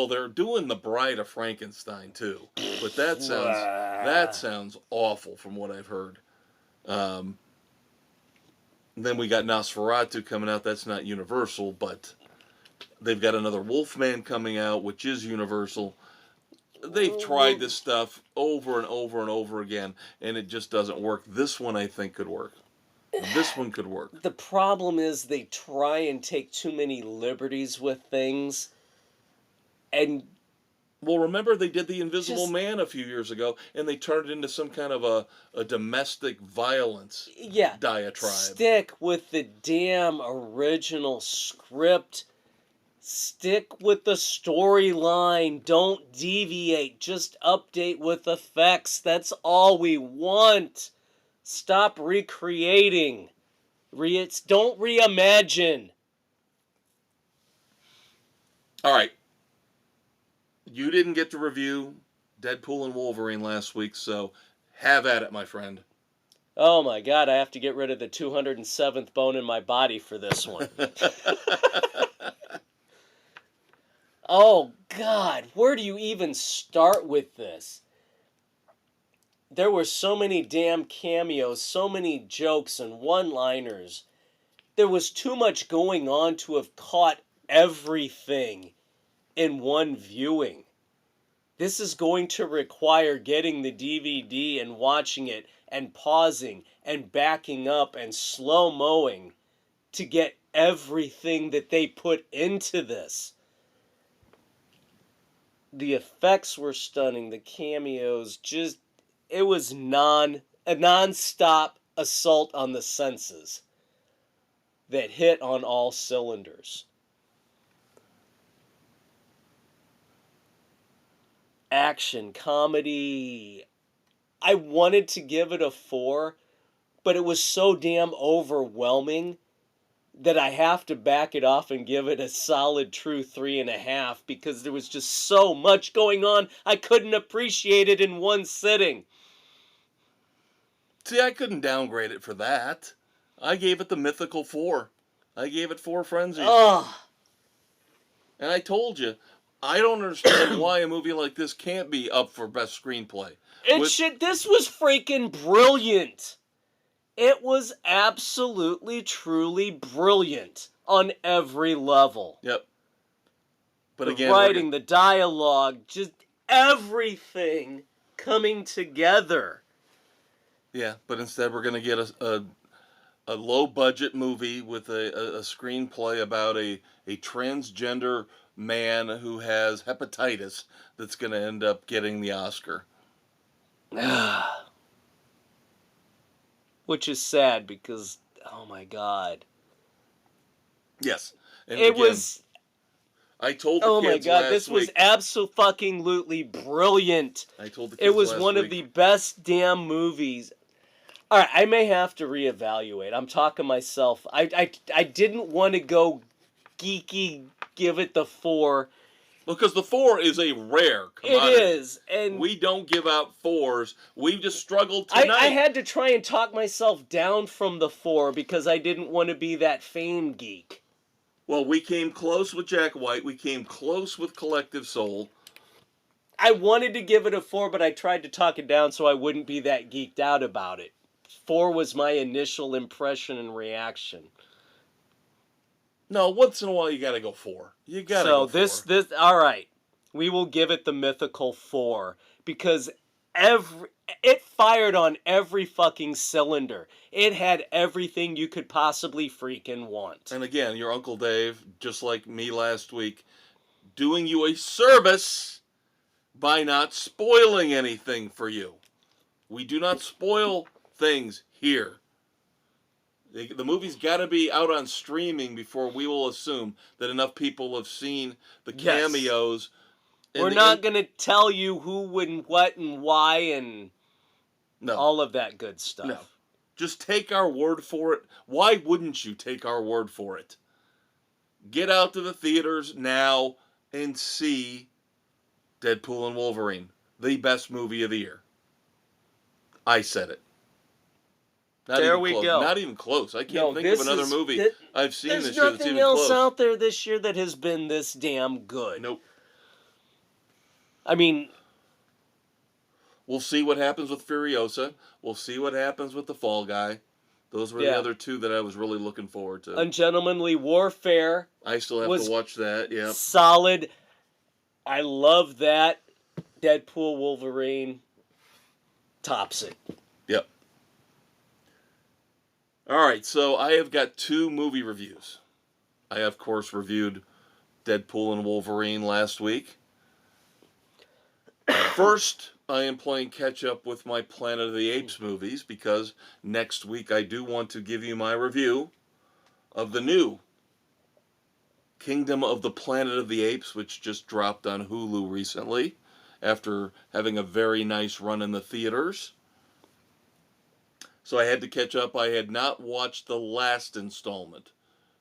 they're doing The Bride of Frankenstein too, but that sounds awful from what I've heard. Then we got Nosferatu coming out. That's not Universal, but they've got another Wolfman coming out, which is Universal. They've tried this stuff over and over and over again, and it just doesn't work. This one, I think, could work. This one could work. The problem is they try and take too many liberties with things. And well, remember they did The Invisible Man a few years ago, and they turned it into some kind of a domestic violence diatribe. Stick with the damn original script. Stick with the storyline. Don't deviate. Just update with effects. That's all we want. Stop recreating. Don't reimagine. All right. You didn't get to review Deadpool and Wolverine last week, so have at it, my friend. Oh my God, I have to get rid of the 207th bone in my body for this one. Oh God, where do you even start with this? There were so many damn cameos, so many jokes and one-liners. There was too much going on to have caught everything in one viewing. This is going to require getting the DVD and watching it and pausing and backing up and slow-moing to get everything that they put into this. The effects were stunning, the cameos, it was a non-stop assault on the senses that hit on all cylinders. Action, comedy. I wanted to give it a 4, but it was so damn overwhelming that I have to back it off and give it a solid true 3.5 because there was just so much going on I couldn't appreciate it in one sitting. See, I couldn't downgrade it for that. I gave it the mythical 4. I gave it 4 frenzies. Ugh. And I told you, I don't understand why a movie like this can't be up for best screenplay. This was freaking brilliant. It was absolutely, truly brilliant on every level. Yep. But the again, writing, the dialogue, just everything coming together. Yeah, but instead we're going to get a low-budget movie with a screenplay about a transgender man who has hepatitis that's going to end up getting the Oscar. Which is sad because, oh my God. Yes. And it again, was... I told the oh kids my God, last this was week, absolutely brilliant. I told the kids It was last one week, of the best damn movies. All right, I may have to reevaluate. I'm talking myself. I didn't want to go geeky, give it the 4. because the 4 is a rare commodity. It is, and we don't give out 4s. We've just struggled tonight. I had to try and talk myself down from the 4 because I didn't want to be that fame geek. Well, we came close with Jack White. We came close with Collective Soul. I wanted to give it a 4, but I tried to talk it down so I wouldn't be that geeked out about it. 4 was my initial impression and reaction. No, once in a while you gotta go 4. You gotta go 4. So this all right. We will give it the mythical 4 because it fired on every fucking cylinder. It had everything you could possibly freaking want. And again, your Uncle Dave, just like me last week, doing you a service by not spoiling anything for you. We do not spoil things here. The movie's got to be out on streaming before we will assume that enough people have seen the cameos. We're not going to tell you who and what and why and all of that good stuff. No. Just take our word for it. Why wouldn't you take our word for it? Get out to the theaters now and see Deadpool and Wolverine, the best movie of the year. I said it. There we go. Not even close. I can't think of another movie I've seen this year that's even close. There's nothing else out there this year that has been this damn good. Nope. I mean... we'll see what happens with Furiosa. We'll see what happens with The Fall Guy. Those were the other 2 that I was really looking forward to. Ungentlemanly Warfare. I still have to watch that, yeah. Solid. I love that. Deadpool, Wolverine. Tops it. Yep. All right, so I have got 2 movie reviews. I, of course, reviewed Deadpool and Wolverine last week. First, I am playing catch-up with my Planet of the Apes movies because next week I do want to give you my review of the new Kingdom of the Planet of the Apes, which just dropped on Hulu recently after having a very nice run in the theaters. So I had to catch up. I had not watched the last installment,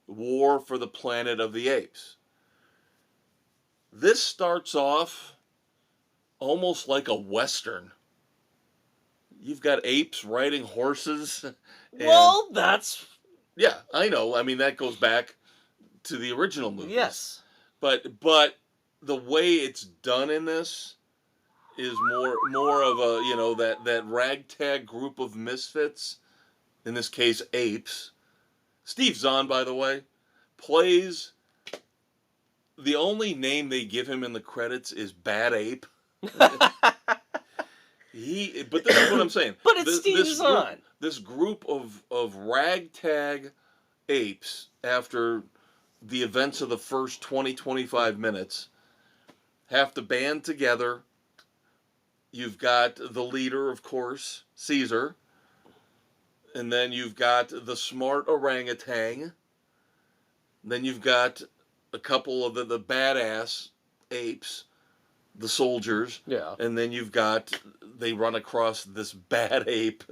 War for the Planet of the Apes. This starts off almost like a Western. You've got apes riding horses. Well, that's... yeah, I know. I mean, that goes back to the original movies. Yes. But the way it's done in this is more of a, you know, that ragtag group of misfits, in this case apes. Steve Zahn, by the way, plays, the only name they give him in the credits is Bad Ape. But this is what I'm saying. But it's Steve Zahn. This group of ragtag apes, after the events of the first 20-25 minutes, have to band together. You've got the leader, of course, Caesar. And then you've got the smart orangutan. Then you've got a couple of the badass apes, the soldiers. Yeah. And then they run across this bad ape.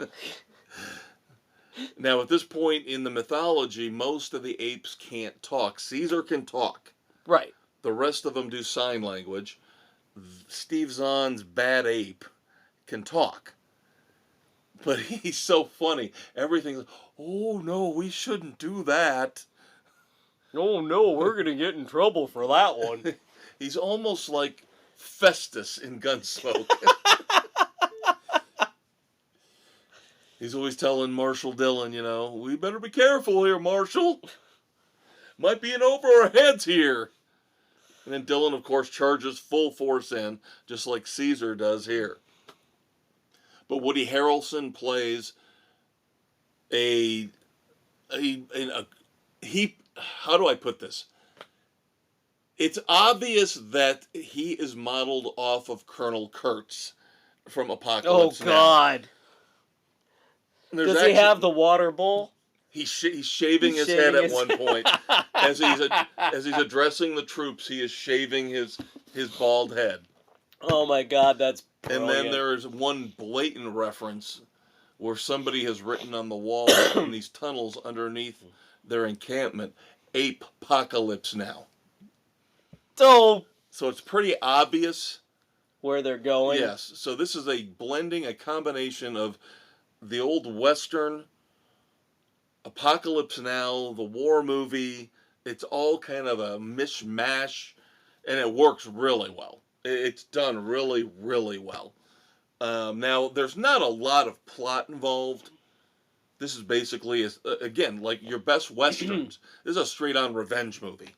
Now, at this point in the mythology, most of the apes can't talk. Caesar can talk. Right. The rest of them do sign language. Steve Zahn's bad ape can talk. But he's so funny. Everything's, oh no, we shouldn't do that. Oh no, we're going to get in trouble for that one. He's almost like Festus in Gunsmoke. He's always telling Marshall Dillon, we better be careful here, Marshall. Might be in over our heads here. And then Dillon, of course, charges full force in, just like Caesar does here. But Woody Harrelson plays how do I put this? It's obvious that he is modeled off of Colonel Kurtz from Apocalypse Now. Oh, God. Does he have the water bowl? He's shaving his head at one point. As he's addressing the troops, he is shaving his bald head. Oh, my God, that's brilliant. And then there is one blatant reference where somebody has written on the wall in these tunnels underneath their encampment, Ape-pocalypse Now. So it's pretty obvious where they're going. Yes. So this is a combination of the old Western, Apocalypse Now, the war movie. It's all kind of a mishmash, and it works really well. It's done really, really well. Now, there's not a lot of plot involved. This is basically, again, like your best Westerns. This is a straight-on revenge movie.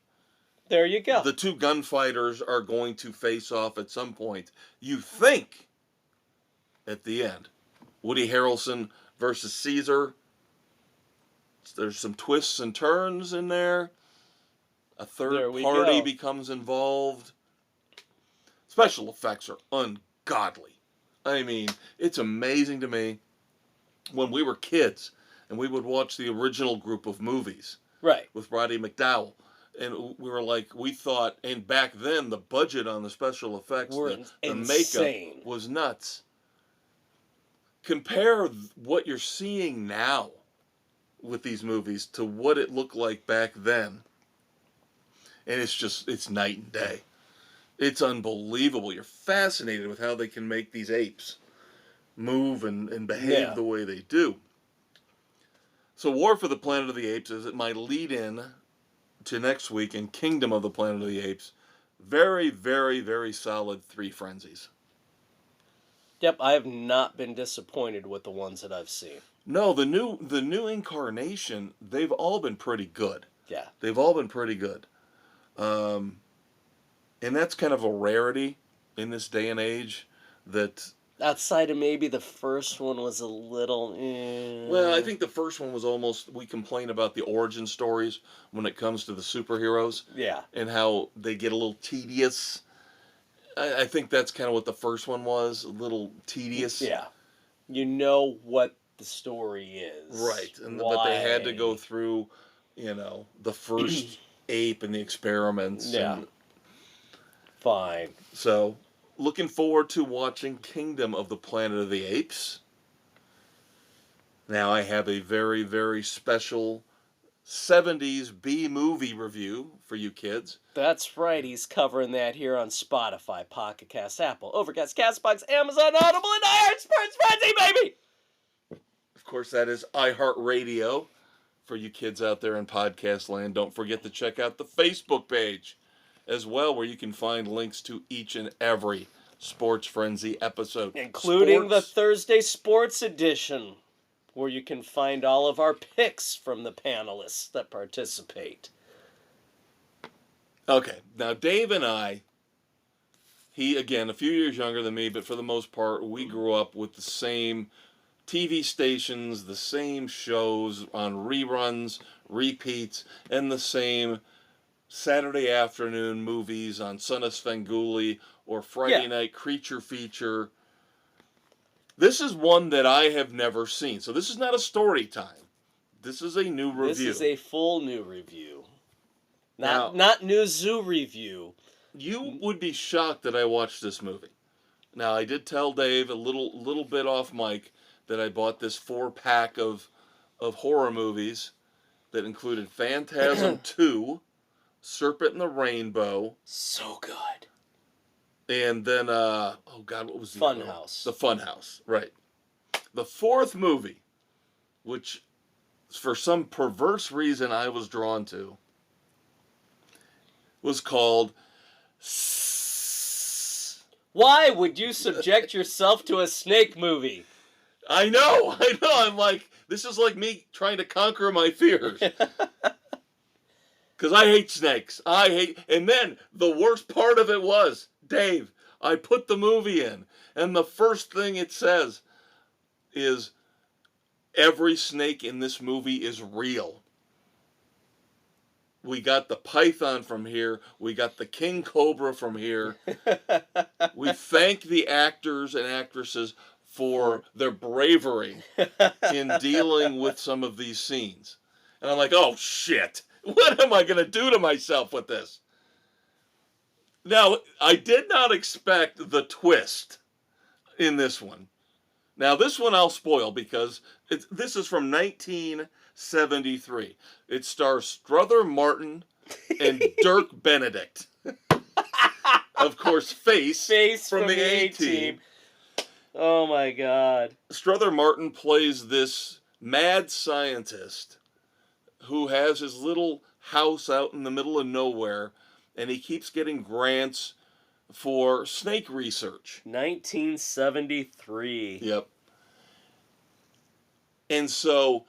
There you go. The two gunfighters are going to face off at some point. You think, at the end, Woody Harrelson versus Caesar. There's some twists and turns in there. A third party becomes involved. Special effects are ungodly. I mean, it's amazing to me when we were kids and we would watch the original group of movies. Right. With Roddy McDowall. And we were like, we thought, and back then the budget on the special effects, the makeup was nuts. Compare what you're seeing now with these movies to what it looked like back then. And it's night and day. It's unbelievable. You're fascinated with how they can make these apes move and behave the way they do. So War for the Planet of the Apes is my lead-in to next week in Kingdom of the Planet of the Apes. Very, very, very solid 3 frenzies. Yep, I have not been disappointed with the ones that I've seen. No, the new incarnation, they've all been pretty good. Yeah. They've all been pretty good. And that's kind of a rarity in this day and age that... Outside of maybe the first one was a little... Well, I think the first one was almost... We complain about the origin stories when it comes to the superheroes. Yeah. And how they get a little tedious. I think that's kind of what the first one was. A little tedious. Yeah. You know what the story is. Right. But they had to go through, the first ape and the experiments. Yeah. Fine. So... Looking forward to watching Kingdom of the Planet of the Apes. Now I have a very, very special 70s B-movie review for you kids. That's right. He's covering that here on Spotify, Pocket Cast, Apple, Overcast, CastBox, Amazon, Audible, and iHeart Sports Frenzy, baby! Of course, that is iHeartRadio for you kids out there in podcast land. Don't forget to check out the Facebook page as well, where you can find links to each and every Sports Frenzy episode. Including the Thursday Sports Edition, where you can find all of our picks from the panelists that participate. Okay, now Dave and I, he, again, a few years younger than me, but for the most part, we grew up with the same TV stations, the same shows on reruns, repeats, and the same Saturday afternoon movies on Son of Svengoolie or Friday night Creature Feature. This is one that I have never seen. So this is not a story time. This is a new review. This is a full new review. Not new zoo review. You would be shocked that I watched this movie. Now, I did tell Dave a little bit off mic that I bought this 4-pack of horror movies that included Phantasm 2, Serpent and the Rainbow. So good. And then, oh God, what was the Funhouse. The Funhouse, right. The 4th movie, which for some perverse reason I was drawn to, was called Why would you subject yourself to a snake movie? I know. I'm like, this is like me trying to conquer my fears. Because I hate snakes. And then the worst part of it was, Dave, I put the movie in, and the first thing it says is, every snake in this movie is real. We got the python from here. We got the king cobra from here. We thank the actors and actresses for their bravery in dealing with some of these scenes. And I'm like, oh shit, what am I going to do to myself with this? Now, I did not expect the twist in this one. Now, this one I'll spoil because this is from 1973. It stars Strother Martin and Dirk Benedict. Of course, Face from the A-Team. Oh my God. Strother Martin plays this mad scientist who has his little house out in the middle of nowhere, and he keeps getting grants for snake research. 1973. Yep. And so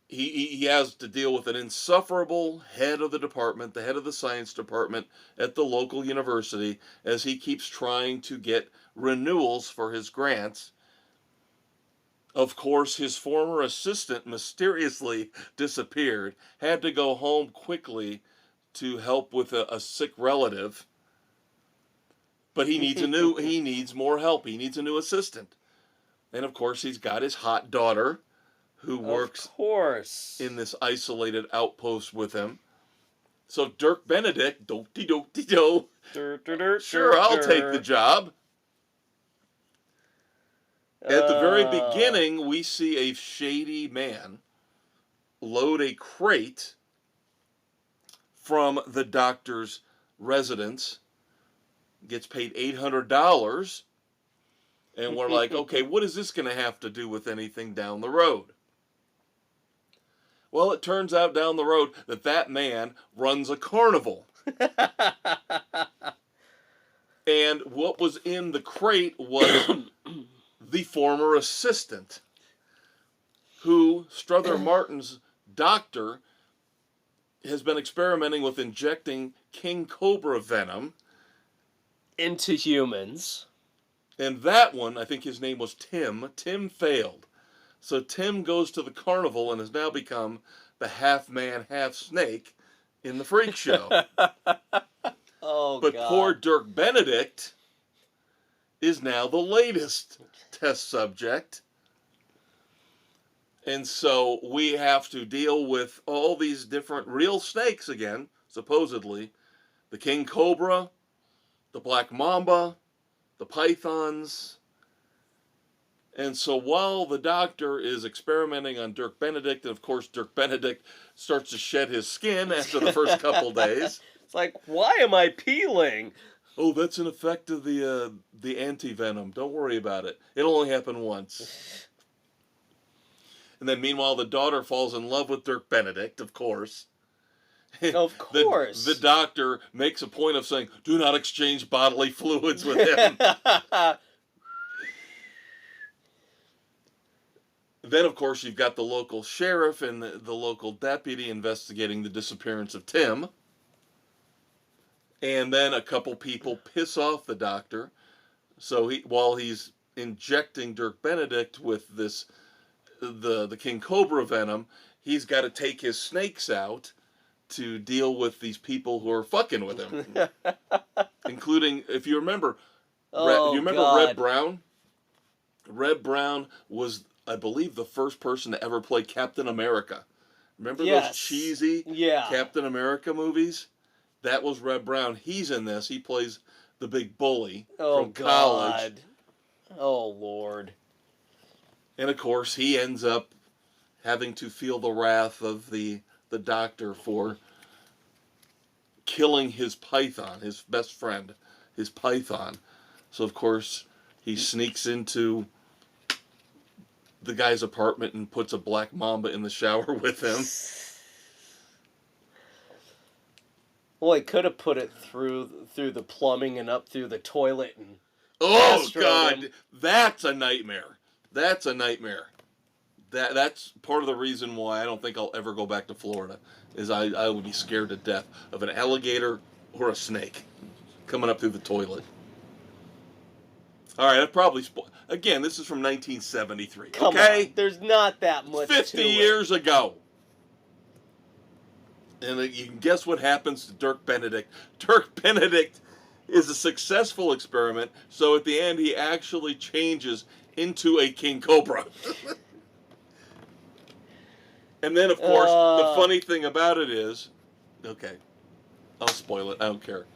he has to deal with an insufferable head of the department, the head of the science department at the local university, as he keeps trying to get renewals for his grants. Of course, his former assistant mysteriously disappeared, had to go home quickly to help with a sick relative. But he needs more help. He needs a new assistant. And of course, he's got his hot daughter, who works in this isolated outpost with him. So Dirk Benedict, do-de-do-de-do, sure, I'll take the job. At the very beginning, we see a shady man load a crate from the doctor's residence, gets paid $800, and we're like, okay, what is this going to have to do with anything down the road? Well, it turns out down the road that man runs a carnival. And what was in the crate was the former assistant, who Strother Martin's doctor has been experimenting with injecting king cobra venom into humans. And that one, I think his name was Tim. Tim failed. So Tim goes to the carnival and has now become the half man, half snake in the freak show. But God. Poor Dirk Benedict is now the latest test subject. And so we have to deal with all these different real snakes again, supposedly. The king cobra, the black mamba, the pythons. And so while the doctor is experimenting on Dirk Benedict, and of course Dirk Benedict starts to shed his skin after the first couple days. It's like, why am I peeling? Oh, that's an effect of the anti-venom. Don't worry about it. It'll only happen once. And then meanwhile, the daughter falls in love with Dirk Benedict, of course. Of course. The doctor makes a point of saying, do not exchange bodily fluids with him. Then, of course, you've got the local sheriff and the local deputy investigating the disappearance of Tim. And then a couple people piss off the doctor. So while he's injecting Dirk Benedict with the King Cobra venom, he's got to take his snakes out to deal with these people who are fucking with him. Including, if you remember, Red Brown? Red Brown was, I believe, the first person to ever play Captain America. Remember those cheesy Captain America movies? That was Red Brown. He's in this. He plays the big bully from college. Oh, Lord. And, of course, he ends up having to feel the wrath of the doctor for killing his python, his best friend, his python. So, of course, he sneaks into the guy's apartment and puts a black mamba in the shower with him. Well, he could have put it through the plumbing and up through the toilet and Oh Castrate God, him. that's a nightmare. That's a nightmare. That's part of the reason why I don't think I'll ever go back to Florida. Is I would be scared to death of an alligator or a snake coming up through the toilet. All right, I've probably again. This is from 1973. Come okay, on, there's not that much 50 to years it. ago. And you can guess what happens to Dirk Benedict. Dirk Benedict is a successful experiment, so at the end he actually changes into a king cobra. And then, of course, the funny thing about it is, okay, I'll spoil it. I don't care.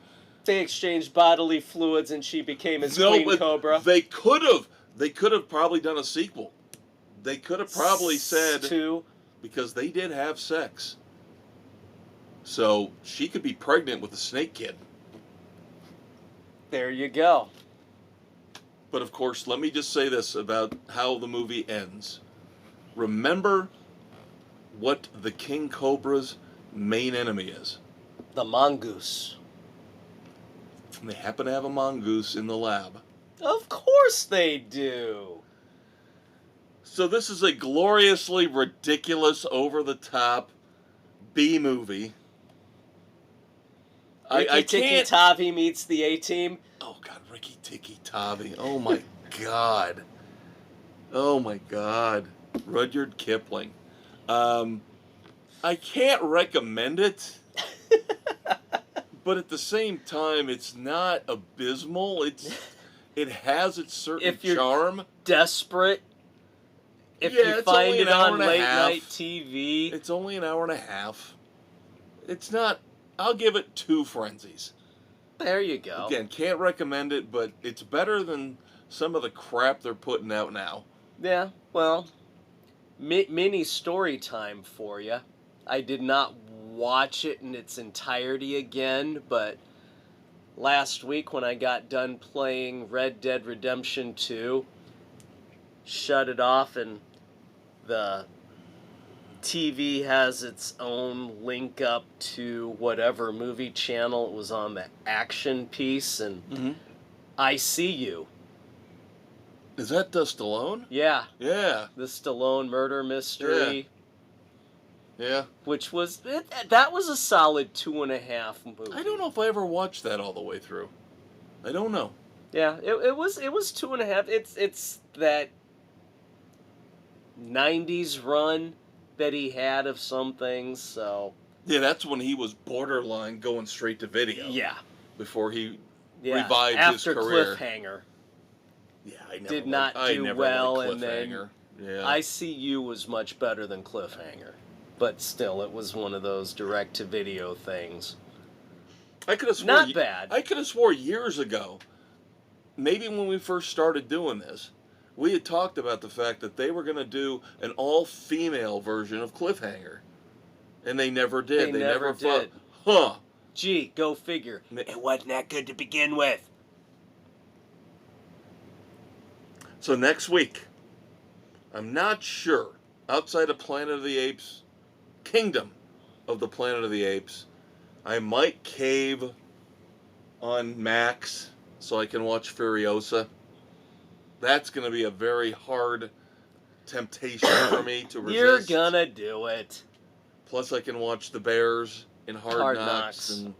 They exchanged bodily fluids, and she became his queen cobra. They could have. They could have probably done a sequel. They could have probably said, because they did have sex. So she could be pregnant with a snake kid. There you go. But of course, let me just say this about how the movie ends. Remember what the king cobra's main enemy is. The mongoose. And they happen to have a mongoose in the lab. Of course they do. So this is a gloriously ridiculous, over-the-top B movie. Ricky Tikki Tavi meets the A-Team. Oh God, Ricky Tikki Tavi. Oh my God. Oh my God. Rudyard Kipling. I can't recommend it. But at the same time, it's not abysmal. It has its certain charm. Desperate. If you find it on late night TV. It's only an hour and a half. It's not. I'll give it 2 frenzies. There you go. Again, can't recommend it, but it's better than some of the crap they're putting out now. Yeah, well, mini story time for you. I did not watch it in its entirety again, but last week when I got done playing Red Dead Redemption 2, shut it off, and the TV has its own link up to whatever movie channel it was on, the action piece, and I See You. Is that the Stallone? Yeah. Yeah. The Stallone murder mystery. Yeah. Which was, that was a solid 2.5 movie. I don't know if I ever watched that all the way through. I don't know. Yeah, it was 2.5. It's that 90s run that he had of some things, so. Yeah, that's when he was borderline going straight to video. Yeah. Before he revived his career. After Cliffhanger. Yeah, I never did not do well, and then I See You was much better than Cliffhanger. But still, it was one of those direct-to-video things. I could have swore not bad. I could have swore years ago, maybe when we first started doing this, we had talked about the fact that they were going to do an all-female version of Cliffhanger. And they never did. They never did. Huh. Gee, go figure. It wasn't that good to begin with. So next week, I'm not sure, outside of Planet of the Apes, Kingdom of the Planet of the Apes, I might cave on Max so I can watch Furiosa. That's going to be a very hard temptation for me to resist. You're gonna do it. Plus I can watch The Bears in Hard Knocks and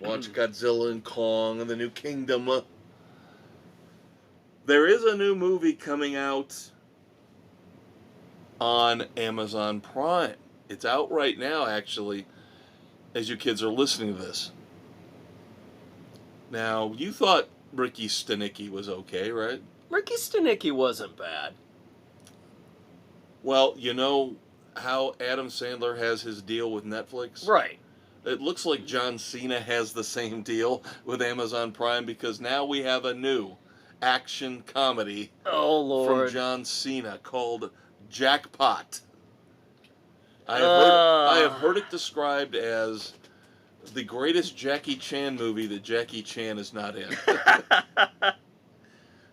watch Godzilla and Kong and the new Kingdom. There is a new movie coming out on Amazon Prime. It's out right now, actually, as you kids are listening to this. Now, you thought Ricky Stenicki was okay, right? Ricky Stenicki wasn't bad. Well, you know how Adam Sandler has his deal with Netflix? Right. It looks like John Cena has the same deal with Amazon Prime because now we have a new action comedy from John Cena called Jackpot. I have heard it described as the greatest Jackie Chan movie that Jackie Chan is not in.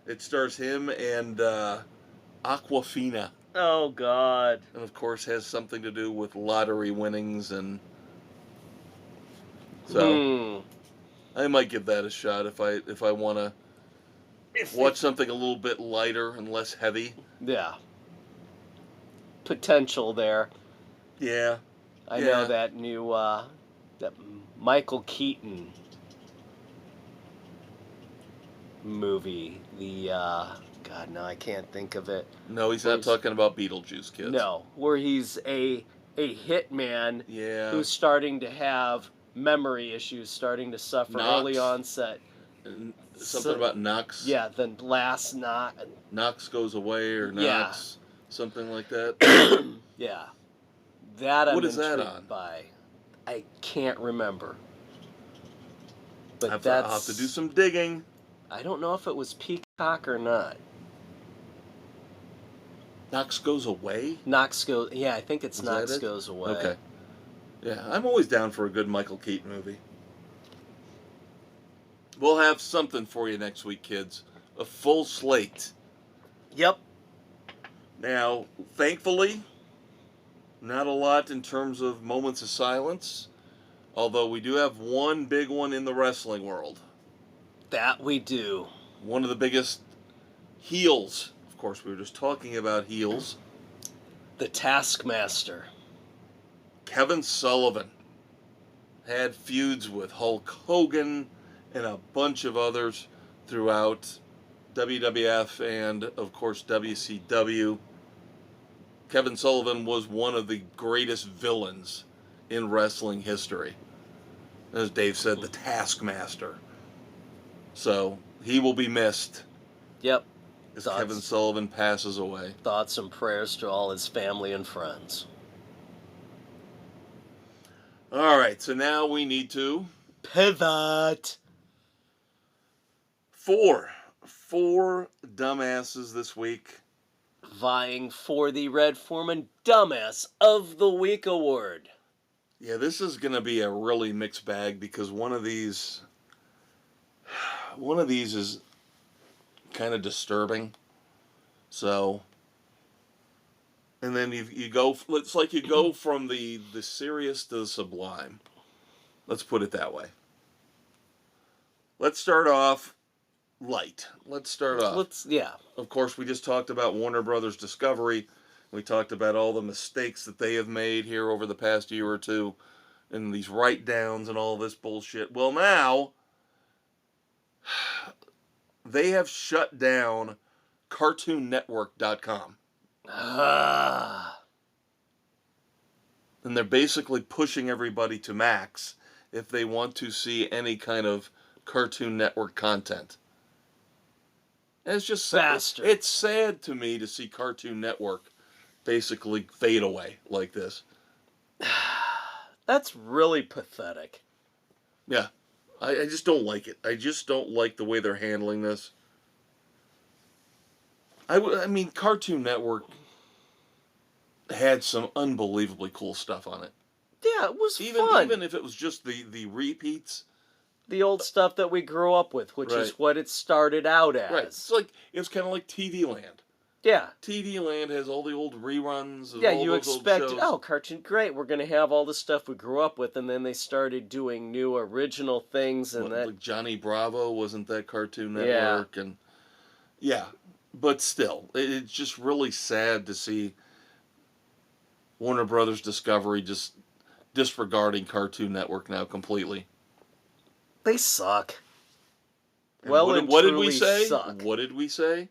It stars him and Aquafina. Oh, God. And, of course, has something to do with lottery winnings. And so I might give that a shot if I want to Watch something a little bit lighter and less heavy. Yeah. Potential there. Yeah. I know that new that Michael Keaton movie. The God, no, I can't think of it. No, he's not talking about Beetlejuice, kids. No, where he's a hitman who's Yeah. starting to have memory issues, starting to suffer early onset. Something about Knox. Yeah, then last Knox goes away or Yeah. Knox, something like that. Yeah, that I'm What is that intrigued on? by. I can't remember. But I'll have to do some digging. I don't know if it was Peacock or not. Knox goes away? Knox goes. Yeah, I think it's Knox Goes Away. Okay. Yeah, I'm always down for a good Michael Keaton movie. We'll have something for you next week, kids. A full slate. Yep. Now, thankfully, not a lot in terms of moments of silence. Although we do have one big one in the wrestling world. That we do. One of the biggest heels. Of course, we were just talking about heels. The Taskmaster. Kevin Sullivan had feuds with Hulk Hogan and a bunch of others throughout WWF and, of course, WCW. Kevin Sullivan was one of the greatest villains in wrestling history. As Dave said, the Taskmaster. So, he will be missed. Yep. As Kevin Sullivan passes away. Thoughts and prayers to all his family and friends. All right, so now we need to pivot. Four dumbasses this week. Vying for the Red Foreman Dumbass of the Week award. Yeah, this is going to be a really mixed bag because one of these is kind of disturbing. So, and then you go, it's like you go from the serious to the sublime. Let's put it that way. Let's start off light. Of course, we just talked about Warner Brothers Discovery. We talked about all the mistakes that they have made here over the past year or two and these write-downs and all this bullshit. Well, now they have shut down CartoonNetwork.com. And they're basically pushing everybody to Max if they want to see any kind of Cartoon Network content. And it's just Bastard. It's sad to me to see Cartoon Network basically fade away like this. That's really pathetic. Yeah. I just don't like it. I just don't like the way they're handling this. I mean, Cartoon Network had some unbelievably cool stuff on it. Yeah, it was fun. Even if it was just the repeats. The old stuff that we grew up with, which is what it started out as. Right. It was kind of like TV Land. Yeah. TV Land has all the old reruns of all you those expected, old shows. Cartoon, great, we're going to have all the stuff we grew up with, and then they started doing new original things. And like Johnny Bravo, wasn't that Cartoon Network? And but still, it's just really sad to see Warner Brothers Discovery just disregarding Cartoon Network now completely. They suck. And what did we say? What did we say?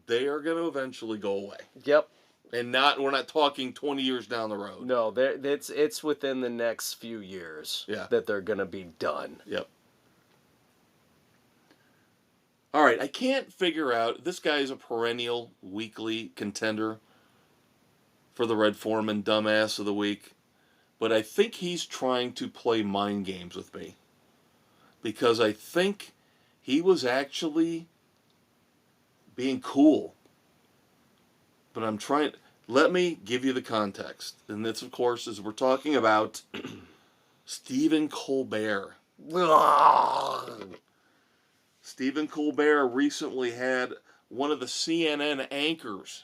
They are going to eventually go away. Yep. And we're not talking 20 years down the road. No, it's within the next few years that they're going to be done. Yep. All right, I can't figure out, this guy is a perennial weekly contender for the Red Foreman Dumbass of the Week, but I think he's trying to play mind games with me. Because I think he was actually being cool. But I'm trying... Let me give you the context. And this, of course, is we're talking about Stephen Colbert. Stephen Colbert recently had one of the CNN anchors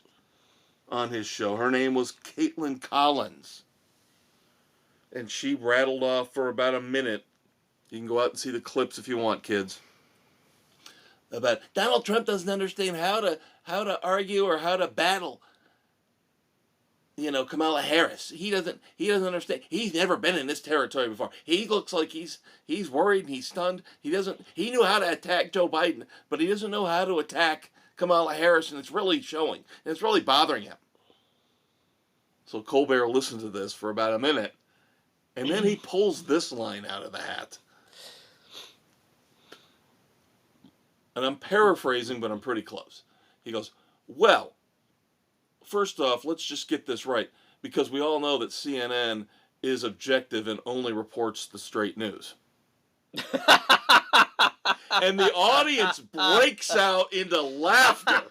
on his show. Her name was Caitlin Collins. And she rattled off for about a minute. You can go out and see the clips if you want, kids. about Donald Trump doesn't understand how to argue or how to battle. Kamala Harris. He doesn't understand. He's never been in this territory before. He looks like he's worried and he's stunned. He knew how to attack Joe Biden, but he doesn't know how to attack Kamala Harris, and it's really showing. And it's really bothering him. So Colbert listens to this for about a minute, and then he pulls this line out of the hat. And I'm paraphrasing, but I'm pretty close. He goes, well, first off, let's just get this right, because we all know that CNN is objective and only reports the straight news. And the audience breaks out into laughter.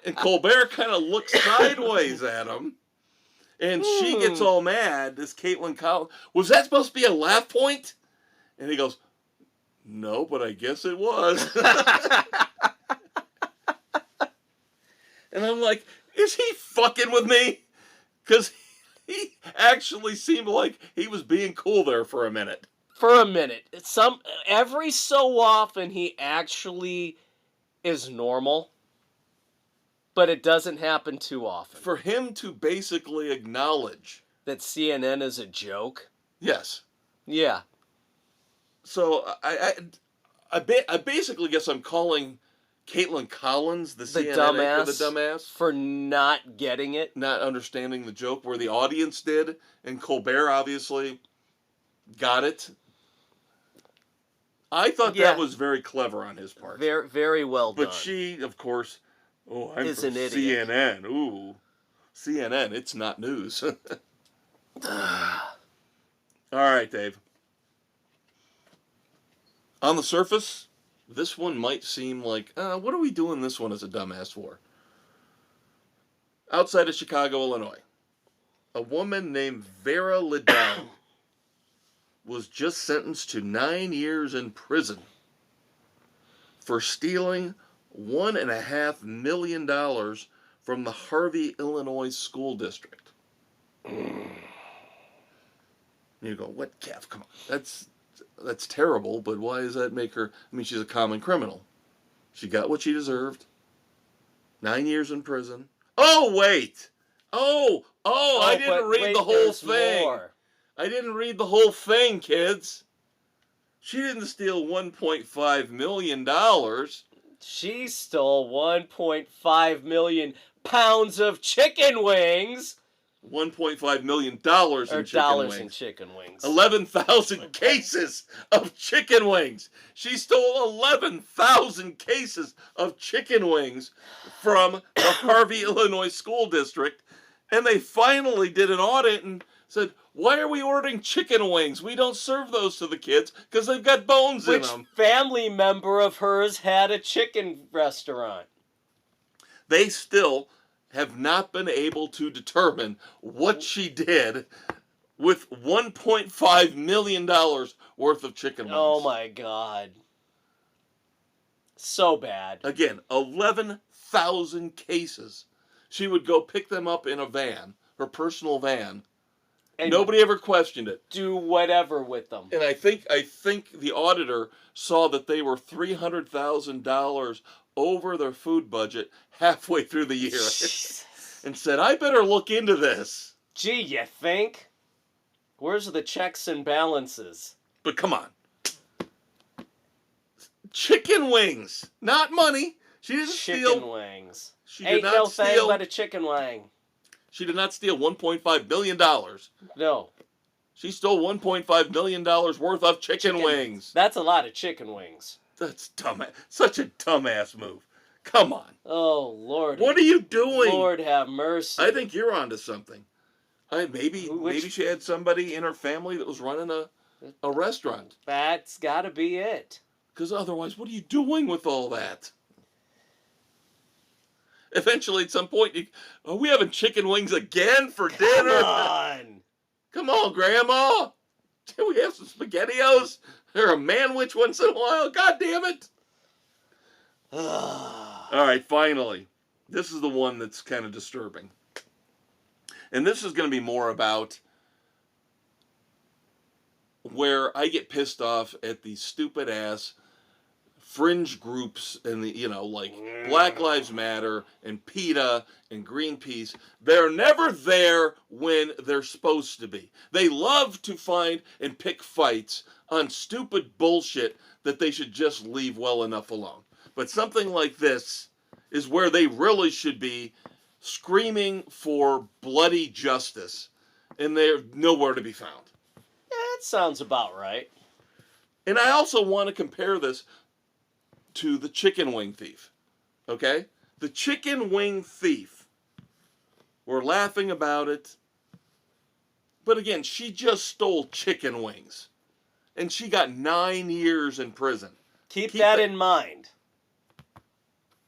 And Colbert kind of looks sideways at him. And she gets all mad, this Caitlin Collins. Was that supposed to be a laugh point? And he goes, no, but I guess it was. And I'm like, is he fucking with me? Because he actually seemed like he was being cool there for a minute. For a minute. Every so often he actually is normal, but it doesn't happen too often. For him to basically acknowledge that CNN is a joke? Yes. Yeah. So I basically guess I'm calling Caitlin Collins the CNN dumbass, anchor, the dumbass, for not getting it, not understanding the joke, where the audience did, and Colbert obviously got it. I thought that was very clever on his part. Very, very well done. But she, of course, I'm is from an idiot. CNN. Ooh, CNN, it's not news. All right, Dave. On the surface, this one might seem like, what are we doing this one as a dumbass for? Outside of Chicago, Illinois, a woman named Vera Liddell was just sentenced to 9 years in prison for stealing $1.5 million from the Harvey, Illinois school district. You go, what, Kev? Come on. That's terrible, but why does that make her... I mean, she's a common criminal. She got what she deserved. 9 years in prison. Oh, wait! I didn't read the whole thing. More. I didn't read the whole thing, kids. She didn't steal $1.5 million. She stole 1.5 million pounds of chicken wings. $1.5 million in chicken wings. In chicken wings. 11,000 cases of chicken wings. She stole 11,000 cases of chicken wings from the Harvey, Illinois school district. And they finally did an audit and said, why are we ordering chicken wings? We don't serve those to the kids because they've got bones in them. Which family member of hers had a chicken restaurant? They still have not been able to determine what she did with $1.5 million worth of chicken wings. Oh my God. So bad. Again, 11,000 cases. She would go pick them up in a van, her personal van. And nobody ever questioned it. Do whatever with them. And I think the auditor saw that they were $300,000 over their food budget halfway through the year. And said, I better look into this. Gee, you think? Where's the checks and balances? But come on. Chicken wings, not money. She didn't steal. Chicken wings. She did not steal. Ain't no thing but a chicken wing. She did not steal $1.5 million. No. She stole $1.5 million worth of chicken wings. That's a lot of chicken wings. That's dumb. Such a dumbass move. Come on. Oh, Lord. What are you doing? Lord have mercy. I think you're onto something. Maybe she had somebody in her family that was running a restaurant. That's got to be it. Because otherwise, what are you doing with all that? Eventually, at some point, are we having chicken wings again for dinner? Come on. Come on, Grandma. Can we have some SpaghettiOs? Or a manwich once in a while? God damn it. All right, finally. This is the one that's kind of disturbing. And this is going to be more about where I get pissed off at these stupid ass fringe groups and like Black Lives Matter and PETA and Greenpeace. They're never there when they're supposed to be. They love to find and pick fights on stupid bullshit that they should just leave well enough alone. But something like this is where they really should be screaming for bloody justice, and they're nowhere to be found. Yeah, that sounds about right. And I also want to compare this to the chicken wing thief. Okay? The chicken wing thief. We're laughing about it. But again, she just stole chicken wings. And she got 9 years in prison. Keep that in mind.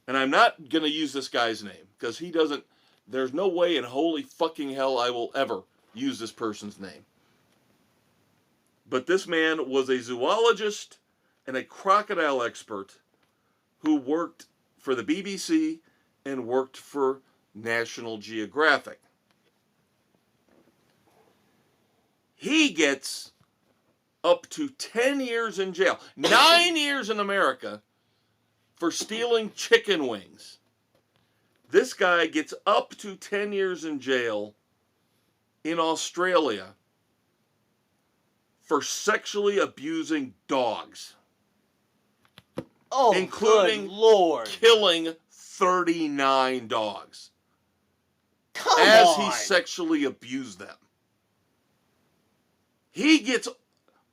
And I'm not going to use this guy's name, because he doesn't, there's no way in holy fucking hell I will ever use this person's name. But this man was a zoologist and a crocodile expert who worked for the BBC and worked for National Geographic. He gets up to 10 years in jail, 9 years in America, for stealing chicken wings. This guy gets up to 10 years in jail in Australia for sexually abusing dogs. Oh, including good Lord. Killing 39 dogs. Come as on. he sexually abused them. He gets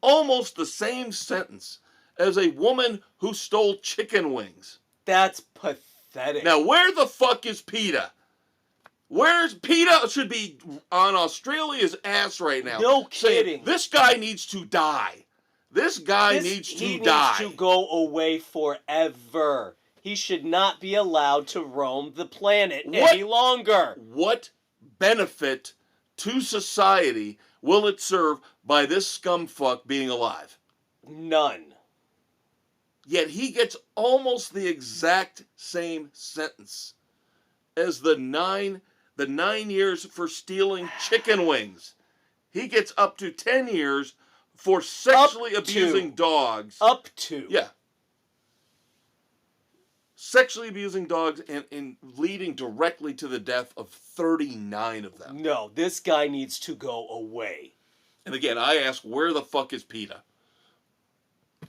almost the same sentence as a woman who stole chicken wings. That's pathetic. Now, where the fuck is PETA? Where's PETA? Should be on Australia's ass right now. No kidding. Saying, this guy needs to die. This guy needs to die. He needs to go away forever. He should not be allowed to roam the planet any longer. What benefit to society will it serve by this scumfuck being alive? None. Yet he gets almost the exact same sentence as the nine years for stealing chicken wings. He gets up to 10 years for sexually abusing dogs. Up to. Yeah. Sexually abusing dogs and leading directly to the death of 39 of them. No, this guy needs to go away. And again, I ask, where the fuck is PETA?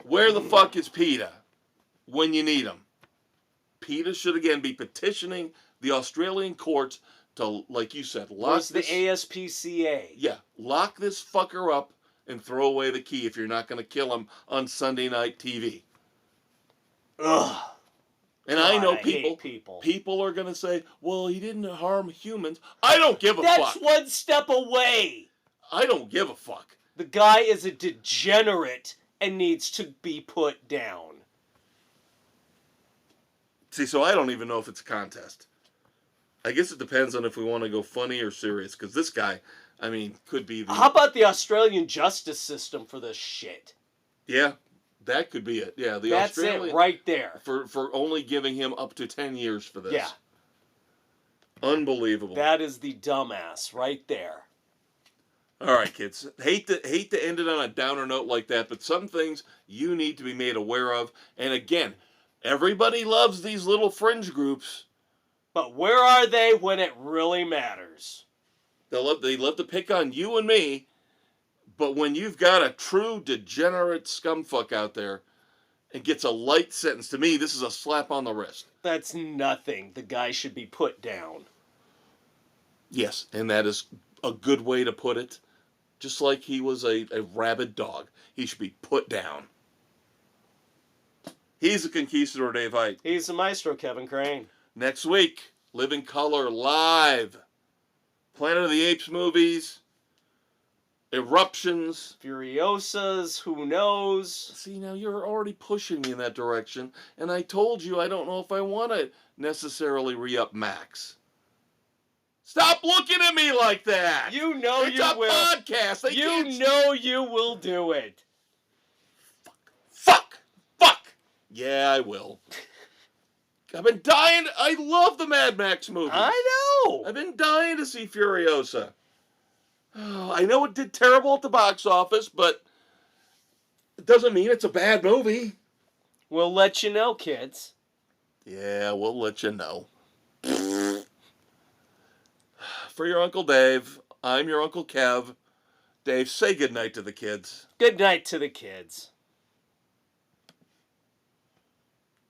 Where the fuck is PETA when you need them? PETA should again be petitioning the Australian courts to, like you said, lock the ASPCA? Yeah, lock this fucker up and throw away the key if you're not going to kill him on Sunday night TV. Ugh. And God, I know hate people are going to say, well, he didn't harm humans. I don't give a fuck. That's one step away. I don't give a fuck. The guy is a degenerate and needs to be put down. See, so I don't even know if it's a contest. I guess it depends on if we want to go funny or serious, because this guy, I mean, could be the... How about the Australian justice system for this shit? Yeah, that could be it. Yeah, That's Australian... it right there. For only giving him up to 10 years for this. Yeah. Unbelievable. That is the dumbass right there. All right, kids. Hate to end it on a downer note like that, but some things you need to be made aware of. And again, everybody loves these little fringe groups. But where are they when it really matters? They love to pick on you and me, but when you've got a true degenerate scumfuck out there and gets a light sentence, to me, this is a slap on the wrist. That's nothing. The guy should be put down. Yes, and that is a good way to put it. Just like he was a rabid dog. He should be put down. He's the Conquistador, Dave Height. He's the Maestro, Kevin Crane. Next week, Living Color live. Planet of the Apes movies. Eruptions. Furiosas, who knows? See, now you're already pushing me in that direction. And I told you I don't know if I want to necessarily re-up Max. Stop looking at me like that! You know it's you a will. Podcast. You know you will do it. Fuck! Yeah, I will. I've been dying. I love the Mad Max movies. I know. I've been dying to see Furiosa. Oh, I know it did terrible at the box office, but It doesn't mean it's a bad movie. We'll let you know, kids. Yeah, we'll let you know. For your Uncle Dave, I'm your Uncle Kev. Dave, say goodnight to the kids. Good night to the kids.